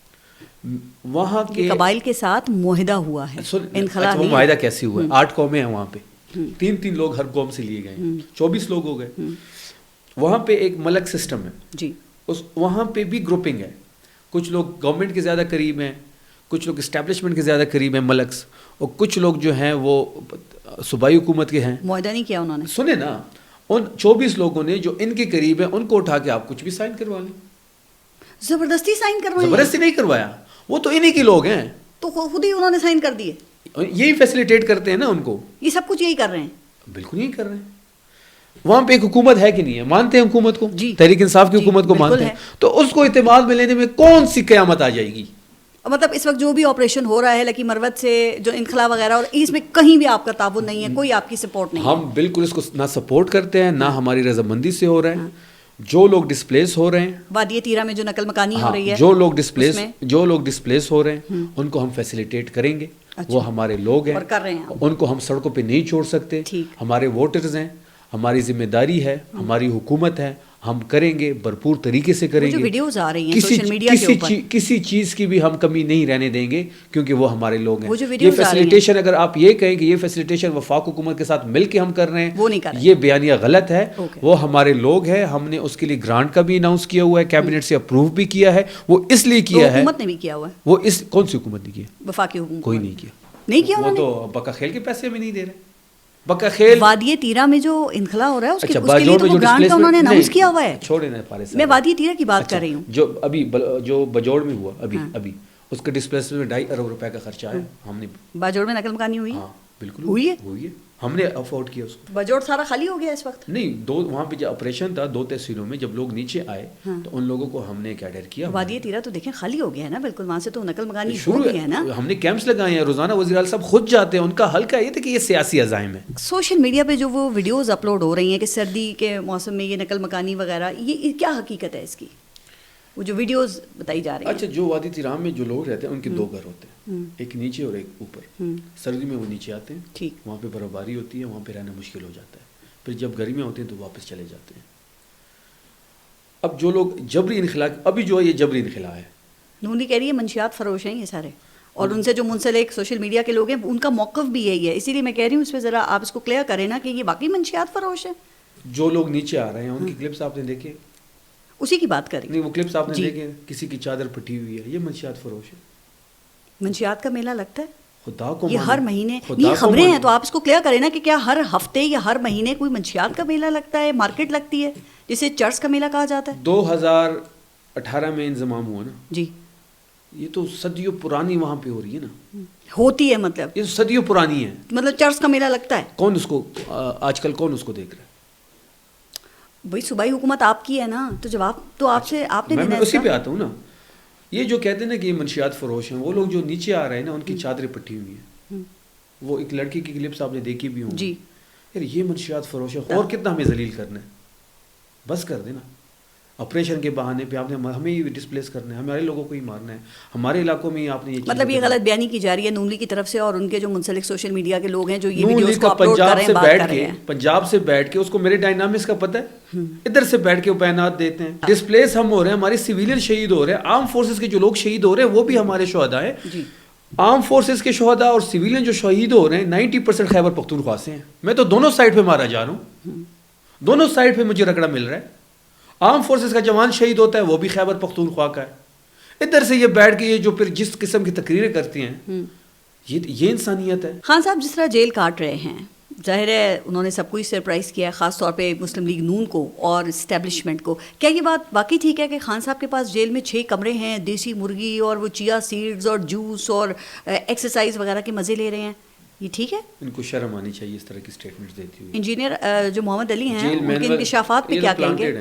وہاں کے قبائل کے ساتھ معاہدہ ہوا ہے، انخلا نہیں. معاہدہ کیسے ہوا ہے؟ 8 قومیں ہیں وہاں پہ، 3 لوگ ہر قوم سے لیے گئے، 24 لوگ ہو گئے. وہاں پہ ایک ملک سسٹم ہے جی, وہاں پہ بھی گروپنگ ہے. کچھ لوگ گورنمنٹ کے زیادہ قریب ہیں, کچھ لوگ اسٹیبلشمنٹ کے زیادہ قریب ہیں ملکس, اور کچھ لوگ جو ہیں وہ صوبائی حکومت کے ہیں. معاہدہ نہیں کیا انہوں نے. سنیں نا, ان 24 لوگوں نے جو ان کے قریب ہیں ان کو اٹھا کے آپ کچھ بھی سائن کروا لیں. زبردستی سائن کروائیں. زبردستی نہیں کروایا, وہ تو انہی کے لوگ ہیں, تو خود ہی انہوں نے سائن کر دیے. یہی فیسیلیٹیٹ کرتے ہیں نا ان کو. یہ سب کچھ یہی کر رہے ہیں. بالکل یہی کر رہے ہیں. وہاں پہ ایک حکومت ہے کہ نہیں ہے, مانتے ہیں حکومت کو, جی, تحریک انصاف کی حکومت کو مانتے ہیں, تو اس کو اعتماد میں لینے میں کون سی قیامت آ جائے گی. مطلب اس وقت جو بھی آپریشن ہو رہا ہے لکی مروت سے جو انخلا وغیرہ, اور اس میں کہیں بھی آپ کا تعاون نہیں ہے, کوئی آپ کی سپورٹ نہیں ہے. ہم بالکل اس کو نہ سپورٹ کرتے ہیں, نہ ہماری رضامندی سے ہو رہا ہے. جو لوگ ڈسپلیس ہو رہے ہیں وادی تیرا میں جو نقل مکانی ہو رہی ہے, جو لوگ ڈسپلیس ہو رہے ہیں ان کو ہم فیسیلیٹیٹ کریں گے. وہ ہمارے لوگ ہیں, ان کو ہم سڑکوں پہ نہیں چھوڑ سکتے. ہمارے ووٹرز ہیں, ہماری ذمہ داری ہے, ہماری حکومت ہے, ہم کریں گے, بھرپور طریقے سے کریں گے. ویڈیوز آ رہی ہیں سوشل میڈیا کے اوپر, کسی چیز کی بھی ہم کمی نہیں رہنے دیں گے, کیونکہ وہ ہمارے لوگ ہیں. یہ فیسیلیٹیشن, اگر آپ یہ کہیں کہ یہ فیسیلیٹیشن وفاق حکومت کے ساتھ مل کے ہم کر رہے ہیں, وہ نہیں کر رہے, یہ بیانیہ غلط ہے. وہ ہمارے لوگ ہیں, ہم نے اس کے لیے گرانٹ کا بھی اناؤنس کیا ہوا ہے, کیبنٹ سے اپروو بھی کیا ہے. وہ اس لیے کیا ہے, حکومت نے بھی کیا ہوا ہے. وہ اس کون سی حکومت نے کیا؟ وفاقی حکومت. کوئی نہیں کیا. وہ تو بقا خیل کے پیسے بھی نہیں دے رہے. بقا خیل وادی تیرا میں جو انخلا ہو رہا ہے اس کے لیے تو گرانٹ کا انہوں نے اناؤنس کیا ہوا ہے. چھوڑے نا پارے سے, میں وادی تیرا کی بات کر رہی ہوں. جو ابھی جو بجوڑ میں ہوا ابھی اس کے ڈسپلیسمنٹ میں 2.5 ارب روپے کا خرچہ آیا. ہم نے باجوڑ میں نقل مکانی ہوئی. ہاں بالکل ہوئی ہے, ہم نے افورڈ کیا اس کو. بجوڑ سارا خالی ہو گیا اس وقت. نہیں, وہاں پہ جو آپریشن تھا 2 تحصیلوں میں, جب لوگ نیچے آئے تو ان لوگوں کو ہم نے کیڈر کیا. وادی تیرا تو دیکھیں خالی ہو گیا ہے نا بالکل, وہاں سے تو نقل مکانی شروع ہے نا. ہم نے کیمپس لگائے ہیں, روزانہ وزیر اعلیٰ صاحب خود جاتے ہیں. ان کا حل کا یہ تھا کہ یہ سیاسی عزائم ہے. سوشل میڈیا پہ جو وہ ویڈیوز اپلوڈ ہو رہی ہیں کہ سردی کے موسم میں یہ نقل مکانی وغیرہ, یہ کیا حقیقت ہے اس کی, وہ جو ویڈیوز بتائی جا رہی ہیں؟ اچھا, جو وادی تیرام میں جو لوگ رہتے ہیں ان کے 2 گھر ہوتے ہیں, ایک نیچے اور ایک اوپر. سردی میں وہ نیچے آتے ہیں, وہاں پہ برف باری ہوتی ہے, وہاں پہ رہنا مشکل ہو جاتا ہے. پھر جب گرمیاں ہوتی ہیں تو واپس چلے جاتے ہیں. اب جو لوگ جبری انخلا, ابھی جو ہے یہ جبری انخلا ہے. نونی کہہ رہی ہے منشیات فروش ہیں یہ سارے, اور ان سے جو منسلک سوشل میڈیا کے لوگ ہیں ان کا موقف بھی یہی ہے. اسی لیے میں کہہ رہی ہوں اس پہ ذرا آپ اس کو کلیئر کریں نا کہ یہ واقعی منشیات فروش ہے. جو لوگ نیچے آ رہے ہیں ان کی کلپس آپ نے دیکھے, اسی کی بات کریں. نہیں, وہ کلپس آپ نے دیکھے, کسی کی چادر پھٹی ہوئی ہے, یہ منشیات فروش ہے. منشیات کا میلہ لگتا ہے خدا کو, یہ ہر مہینے, یہ خبریں ہیں تو آپ اس کو کلیئر کریں نا کہ کیا ہر ہفتے یا ہر مہینے کوئی منشیات کا میلہ لگتا ہے, مارکیٹ لگتی ہے جسے چرچ کا میلہ کہا جاتا ہے. 2018 میں انضمام ہوا نا جی, یہ تو صدیوں پرانی وہاں پہ ہو رہی ہے نا, ہوتی ہے, مطلب یہ صدیوں پرانی ہے. مطلب چرچ کا میلہ لگتا ہے. کون اس کو آج کل کون اس کو دیکھ رہا ہے؟ بھائی صوبائی حکومت آپ کی ہے نا, تو جواب تو آپ سے آپ نے دینا ہے. میں اسی پہ آتا ہوں نا. یہ جو کہتے ہیں نا کہ یہ منشیات فروش ہیں, وہ لوگ جو نیچے آ رہے ہیں نا ان کی چادریں پٹی ہوئی ہیں, وہ ایک لڑکی کی کلپس آپ نے دیکھی بھی ہوں. جی, یار یہ منشیات فروش ہے, اور کتنا ہمیں ذلیل کرنا ہے, بس کر دینا. آپریشن کے بہانے پہ آپ نے ہمیں ہی ڈسپلیس کرنا ہے, ہمارے لوگوں کو ہی مارنا ہے, ہمارے علاقوں میں ہی آپ نے یہ مطلب یہ غلط بیانی کی جا رہی ہے نون لیگ کی طرف سے, اور ان کے جو منسلک سوشل میڈیا کے لوگ ہیں جو یہ ویڈیوز کو اپلوڈ کر رہے ہیں, بات کر رہے ہیں. پنجاب سے بیٹھ کے اس کو میرے ڈائنامکس کا پتہ ہے, ادھر سے بیٹھ کے وہ بیانات دیتے ہیں. ڈسپلیس ہم ہو رہے ہیں, ہمارے سویلین شہید ہو رہے ہیں, آرم فورسز کے جو لوگ شہید ہو رہے ہیں وہ بھی ہمارے شہداء ہیں. آرم فورسز کے شہداء اور سویلین جو شہید ہو رہے ہیں 90% خیبر پختونخوا سے ہیں. میں تو دونوں سائڈ پہ مارا جا رہا ہوں, دونوں سائڈ پہ مجھے رگڑا مل رہا ہے. آرم فورسز کا جوان شہید ہوتا ہے وہ بھی خیبر پختونخوا کا ہے. ادھر سے یہ بیٹھ کے یہ جو پھر جس قسم کی تقریریں کرتی ہیں, یہ انسانیت ہے. خان صاحب جس طرح جیل کاٹ رہے ہیں, ظاہر ہے انہوں نے سب کو ہی سرپرائز کیا ہے, خاص طور پہ مسلم لیگ نون کو اور اسٹیبلشمنٹ کو. کیا یہ بات واقعی ٹھیک ہے کہ خان صاحب کے پاس جیل میں 6 کمرے ہیں, دیسی مرغی اور وہ چیا سیڈز اور جوس اور ایکسرسائز وغیرہ کے مزے لے رہے ہیں, یہ ٹھیک ہے؟ ان کو شرم آنی چاہیے اس طرح کی سٹیٹمنٹس دیتی ہوئی. انجینئر جو محمد علی ہیں ان کے انکشافات پہ کیا کہیں گے؟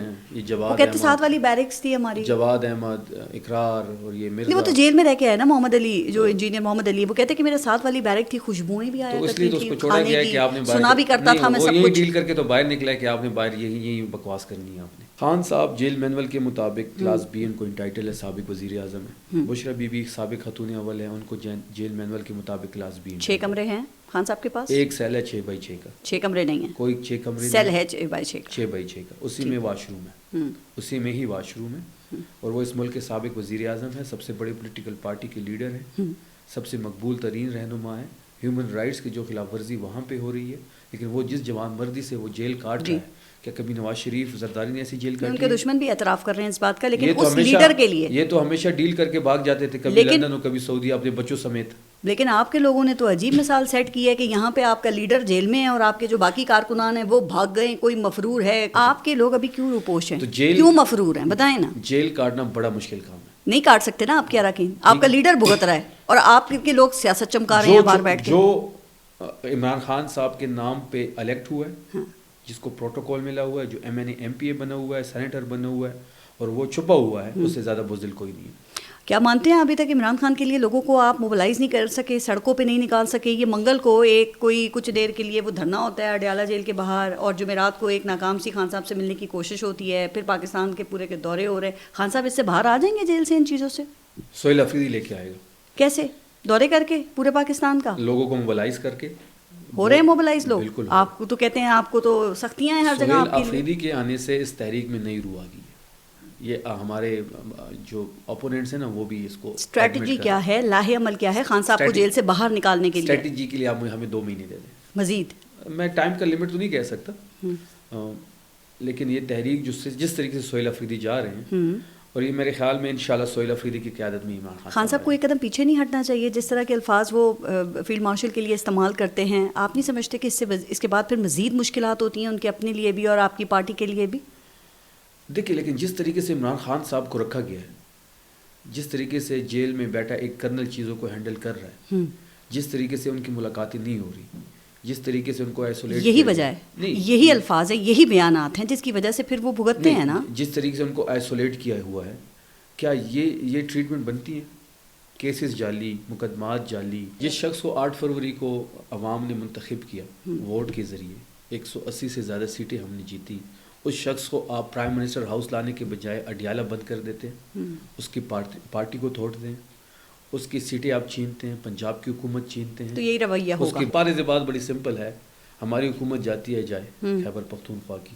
وہ کہتے ساتھ والی بیرکس تھی ہماری, جواد احمد, اقرار اور یہ مرزا. وہ تو جیل میں رہ کے آئے نا محمد علی, جو انجینئر محمد علی, وہ کہتے کہ میرے ساتھ والی بیرک تھی, خوشبوئیں بھی آیا کرتی تھی, کھانے کی سنا بھی کرتا تھا, میں سب کچھ ڈیل کر کے تو باہر نکلا کہ آپ نے باہر یہی بکواس کرنی ہے آپ نے. خان صاحب جیل مینول کے مطابق کلاس بی ان کو انٹائٹل ہے, سابق وزیر اعظم ہے. بشرا بی بی سابق خاتون اول ہے, ان کو جیل مینول کے مطابق کلاس بی. 6 کمرے ہیں خان صاحب کے پاس, ایک سیل ہے 6x6 کا. 6 کمرے نہیں ہیں, کوئی 6 کمرے سیل ہے 6x6 کا, 6x6 کا, اسی میں واش روم ہے, اسی میں ہی واش روم ہے. اور وہ اس ملک کے سابق وزیر اعظم ہے, سب سے بڑی پولیٹیکل پارٹی کے لیڈر ہیں, سب سے مقبول ترین رہنما ہے. ہیومن رائٹس کی جو خلاف ورزی وہاں پہ ہو رہی ہے, لیکن وہ جس جوان مردی سے وہ جیل کاٹ رہا ہے، کیا کبھی نواز شریف زرداری نے ایسی جیل کاٹی؟ ان کے دشمن بھی اعتراف کر رہے ہیں اس بات کا، لیکن اس لیڈر کے لیے یہ تو ہمیشہ ڈیل کر کے بھاگ جاتے تھے، کبھی لندن اور کبھی سعودی اپنے بچوں سمیت. لیکن آپ کے لوگوں نے تو عجیب مثال سیٹ کی ہے کہ یہاں پہ آپ کا لیڈر جیل میں ہے اور آپ کے جو باقی کارکنان ہیں وہ بھاگ گئے، کوئی مفرور ہے. آپ کے لوگ ابھی کیوں روپوش ہیں، کیوں مفرور ہیں، بتائیں نا. جیل کاٹنا بڑا مشکل کام ہے. نہیں کاٹ سکتے نا آپ کے اراکین، آپ کا لیڈر بھگت رہا ہے اور آپ کے لوگ سیاست چمکا رہے ہیں باہر بیٹھ کے. جو عمران خان صاحب کے نام پہ الیکٹ ہوا ہے، جس کو پروٹوکول ملا ہوا ہے، جو MPA بنا ہوا ہے، سینیٹر بنا ہوا ہے، اور وہ چھپا ہوا ہے، اس سے زیادہ بزدل کوئی نہیں ہے. کیا مانتے ہیں ابھی تک عمران خان کے لیے لوگوں کو آپ موبلائز نہیں کر سکے، سڑکوں پہ نہیں نکال سکے؟ یہ منگل کو ایک کوئی کچھ دیر کے لیے وہ دھرنا ہوتا ہے اڈیالہ جیل کے باہر، اور جمعرات کو ایک ناکام سی خان صاحب سے ملنے کی کوشش ہوتی ہے، پھر پاکستان کے پورے کے دورے ہو رہے ہیں. خان صاحب اس سے باہر آ جائیں گے جیل سے ان چیزوں سے؟ سہیل افریدی لے کے آئے گا. کیسے؟ دورے کر کے پورے پاکستان کا، لوگوں کو موبلائز کر کے. ہو رہے ہیں موبلائز لوگ. بالکل. آپ کو تو کہتے ہیں آپ کو تو سختیاں ہیں ہر جگہ. سہیل افریدی کے آنے سے اس تحریک میں نئی روح آ گئی ہے. یہ ہمارے جو اپوننٹس ہیں نا وہ بھی اس کو. اسٹریٹجی کیا ہے، لاہے عمل کیا ہے خان صاحب کو جیل سے باہر نکالنے کے لیے؟ اسٹریٹجی کے لیے آپ ہمیں 2 مہینے دے دیں مزید. میں ٹائم کا لمٹ تو نہیں کہہ سکتا، لیکن یہ تحریک جس طریقے سے سہیل افریدی جا رہے ہیں، اور یہ میرے خیال میں انشاءاللہ سہیل افریدی کی قیادت میں عمران خان صاحب کو ایک قدم پیچھے نہیں ہٹنا چاہیے. جس طرح کے الفاظ وہ فیلڈ مارشل کے لیے استعمال کرتے ہیں، آپ نہیں سمجھتے کہ اس کے بعد پھر مزید مشکلات ہوتی ہیں ان کے اپنے لیے بھی اور آپ کی پارٹی کے لیے بھی؟ دیکھیے، لیکن جس طریقے سے عمران خان صاحب کو رکھا گیا ہے، جس طریقے سے جیل میں بیٹھا ایک کرنل چیزوں کو ہینڈل کر رہا ہے، جس طریقے سے ان کی ملاقاتیں نہیں ہو رہی، جس طریقے سے ان کو آئسولیٹ، یہی وجہ ہے، یہی الفاظ ہیں، یہی بیانات ہیں جس کی وجہ سے پھر وہ بھگتتے ہیں نا. جس طریقے سے ان کو آئسولیٹ کیا ہوا ہے، کیا یہ ٹریٹمنٹ بنتی ہے؟ کیسز جعلی، مقدمات جعلی. جس شخص کو 8 فروری کو عوام نے منتخب کیا ووٹ کے ذریعے، 180 سے زیادہ سیٹیں ہم نے جیتی، اس شخص کو آپ پرائم منسٹر ہاؤس لانے کے بجائے اڈیالہ بند کر دیتے ہیں، اس کی پارٹی کو توڑتے ہیں، اس کی سیٹیں آپ چھینتے ہیں، پنجاب کی حکومت چھینتے ہیں. تو یہی رویہ ہوگا. اس کی بارے سے بات بڑی سمپل ہے، ہماری حکومت جاتی ہے جائے خیبر پختونخوا کی،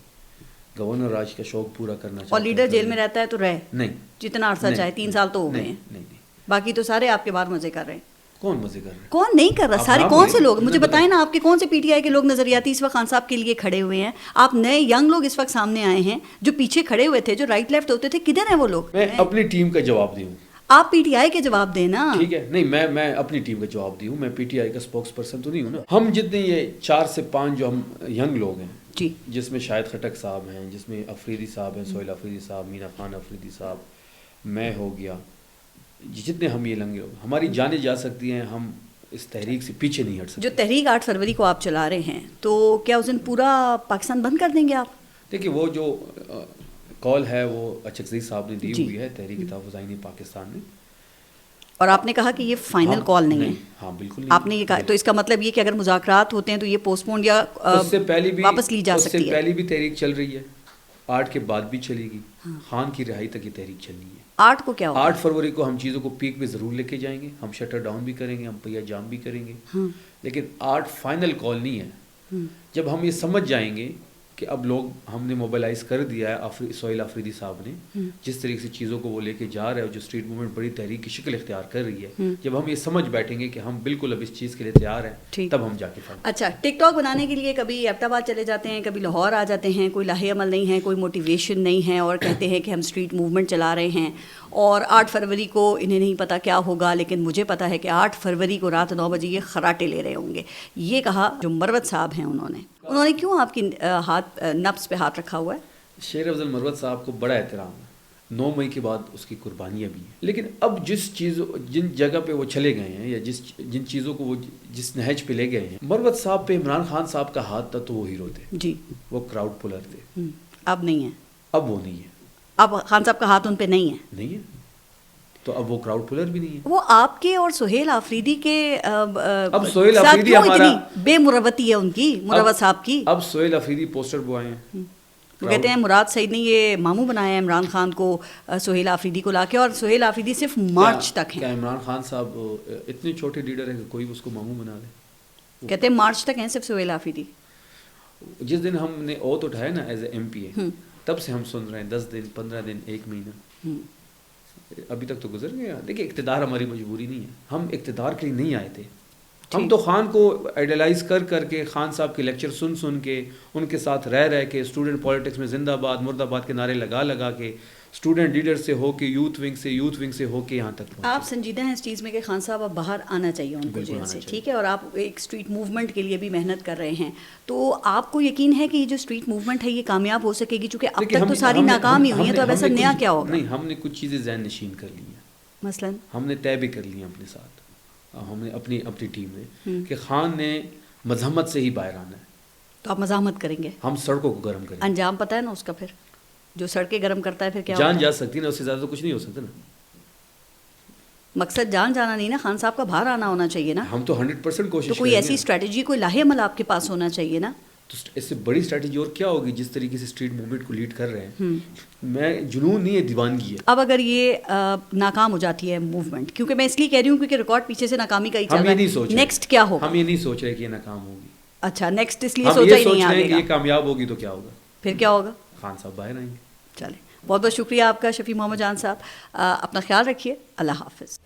گورنر راج کا شوق پورا کرنا چاہتا ہے، اور لیڈر جیل میں رہتا ہے تو رہے نہیں، جتنا عرصہ چاہے. 3 سال تو ہو گئے ہیں، باقی تو سارے آپ کے باہر مزے کر رہے ہیں. کون مزے کر رہے ہیں؟ کون نہیں کر رہا؟ سارے کون سے لوگ مجھے بتائیں نا، آپ کے کون سے PTI کے لوگ نظریاتی اس وقت خان صاحب کے لیے کھڑے ہوئے ہیں؟ آپ نئے ینگ لوگ اس وقت سامنے آئے ہیں جو پیچھے کھڑے ہوئے تھے، جو رائٹ لیفٹ ہوتے تھے، کدھر ہیں وہ لوگ؟ میں اپنی ٹیم کا جواب دوں. آپ PTI کے جواب دیں نا. ٹھیک ہے، نہیں میں اپنی ٹیم کا جواب دوں. میں PTI کا اسپوکس پرسن تو نہیں ہوں نا. ہم جتنے یہ 4 سے 5 جو ہم ینگ لوگ ہیں جی، جس میں شاہد خٹک صاحب ہیں، جس میں افریدی صاحب ہیں، سہیل افریدی صاحب، مینا خان افریدی صاحب، میں ہو گیا، جتنے ہم یہ لنگے لوگ، ہماری جانیں جا سکتی ہیں، ہم اس تحریک سے پیچھے نہیں ہٹ سکتے. جو تحریک 8 فروری کو آپ چلا رہے ہیں، تو کیا اس دن پورا پاکستان بند کر دیں گے آپ؟ دیکھیے، وہ جو کال ہے وہ اچکزئی صاحب نے دی ہوئی ہے تحریک تحفظ آئین پاکستان نے، اور آپ نے کہا کہ یہ فائنل کال نہیں ہے. ہاں بالکل نہیں. آپ نے یہ کہا، تو اس کا مطلب یہ کہ اگر مذاکرات ہوتے ہیں تو یہ پوسٹ پون یا واپس لی جا سکتی ہے. اس سے پہلی بھی تحریک چل رہی ہے، 8 کے بعد بھی چلے گی، خان کی رہائی تک یہ تحریک چلنی ہے. 8 کو کیا ہوگا؟ 8 فروری کو ہم چیزوں کو پیک پہ ضرور لے کے جائیں گے، ہم شٹر ڈاؤن بھی کریں گے، ہم پہیا جام بھی کریں گے، لیکن 8 فائنل کال نہیں ہے. جب ہم یہ سمجھ جائیں گے کہ اب لوگ ہم نے موبلائز کر دیا ہے، سہیل افریدی صاحب نے جس طریقے سے چیزوں کو وہ لے کے جا رہا ہے، جو اسٹریٹ موومنٹ بڑی تحریک کی شکل اختیار کر رہی ہے، جب ہم یہ سمجھ بیٹھیں گے کہ ہم بالکل اب اس چیز کے لیے تیار ہیں، تب ہم جا کے فائنل. اچھا، ٹک ٹاک بنانے کے لیے کبھی ایبٹ آباد چلے جاتے ہیں، کبھی لاہور آ جاتے ہیں، کوئی لاہے عمل نہیں ہے، کوئی موٹیویشن نہیں ہے، اور کہتے ہیں کہ ہم اسٹریٹ موومنٹ چلا رہے ہیں، اور 8 فروری کو انہیں نہیں پتا کیا ہوگا، لیکن مجھے پتا ہے کہ 8 فروری کو رات 9 بجے یہ خراٹے لے رہے ہوں گے. یہ کہا جو مروت صاحب ہیں، انہوں نے کیوں آپ کی نفس پہ ہاتھ رکھا ہوا ہے؟ شیر افضل مروت صاحب کو بڑا احترام ہے، 9 مئی کے بعد اس کی قربانیاں بھی ہیں، لیکن اب جن جگہ پہ وہ چلے گئے ہیں، یا جن چیزوں کو وہ جس نہج پہ لے گئے ہیں، مروت صاحب پہ عمران خان صاحب کا ہاتھ تھا تو وہ ہیرو تھے جی، وہ کراؤڈ پلر تھے. اب نہیں ہے. اب وہ نہیں ہے. اب خان صاحب کا ہاتھ ان پہ نہیں ہے تو اب وہ کراؤڈ پلر بھی نہیں ہے. وہ آپ کے اور سہیل آفریدی کے اب سہیل آفریدی ہمارا بے مروتی ہے ان کی، مروت صاحب کی. اب سہیل آفریدی پوسٹر بوائے ہیں. وہ کہتے ہیں مراد سعید نے یہ ماموں بنایا ہے عمران خان کو سہیل آفریدی کو لا کے، اور سہیل آفریدی صرف مارچ تک ہیں. کیا عمران خان صاحب اتنے چھوٹے لیڈر ہیں کہ کوئی اس کو ماموں بنا دے؟ کہتے ہیں مارچ تک ہیں صرف سہیل آفریدی. جس دن ہم نے اوت اٹھایا نا ایز اے MPA، تب سے ہم سن رہے ہیں 10 دن 15 دن 1 مہینہ، ابھی تک تو گزر گیا. دیکھیے، اقتدار ہماری مجبوری نہیں ہے، ہم اقتدار کے لیے نہیں آئے تھے، ہم تو خان کو آئیڈیلائز کر کے خان صاحب کے لیکچر سن کے ان کے ساتھ رہ کے اسٹوڈنٹ پالیٹکس میں زندہ آباد مرد آباد کے نعرے لگا کے اسٹوڈنٹ لیڈر سے ہو کے یوتھ ونگ سے ہو کے یہاں تک پہنچے. آپ سنجیدہ ہیں اس چیز میں کہ خان صاحب اب باہر آنا چاہیے ان کو جیل سے, ٹھیک ہے, اور آپ ایک اسٹریٹ موومنٹ کے لیے بھی محنت کر رہے ہیں, تو آپ کو یقین ہے کہ یہ جو اسٹریٹ موومنٹ ہے یہ کامیاب ہو سکے گی, چونکہ اب تک تو ساری ناکام ہی ہوئی ہیں, تو اب ایسا نیا کیا ہوگا؟ نہیں, ہم نے کچھ چیزیں ذہن نشین کر لی ہیں, مثلا ہم نے طے بھی کر لی ہیں اپنے ساتھ, ہم نے اپنی ٹیم میں کہ خان نے مذمت سے ہی باہر آنا ہے. تو آپ مزاحمت کریں گے؟ ہم سڑکوں کو گرم کریں گے. انجام پتہ ہے نا اس کا, پھر جو سڑکیں گرم کرتا ہے پھر کیا جان جا سکتی نا, اس سے زیادہ تو کچھ نہیں ہو سکتا نا. مقصد جان جانا نہیں نا, خان صاحب کا باہر آنا ہونا چاہیے نا. ہم تو 100% کوشش, تو کوئی ایسی اسٹریٹجی, کوئی لاہے عمل آپ کے پاس ہونا چاہیے نا. تو اس سے بڑی اسٹریٹجی اور کیا ہوگی؟ جس طریقے سے اسٹریٹ موومنٹ کو لیڈ کر رہے ہیں, میں جنون نہیں ہے, دیوانگی ہے. اب اگر یہ ناکام ہو جاتی ہے موومنٹ, کیونکہ میں اس لیے کہہ رہی ہوں کیونکہ ریکارڈ پیچھے سے ناکامی کا ہی چل رہا ہے, نیکسٹ کیا ہوگا؟ ہم یہ نہیں سوچ رہے کہ یہ ناکام ہوگی. اچھا, نیکسٹ اس لیے سوچا ہی نہیں آگے گا. یہ کامیاب ہوگی تو کیا ہوگا؟ پھر کیا ہوگا؟ خان صاحب باہر آئیں گے. چلیں, بہت بہت شکریہ آپ کا شفیع محمد جان صاحب, اپنا خیال رکھیے, اللہ حافظ.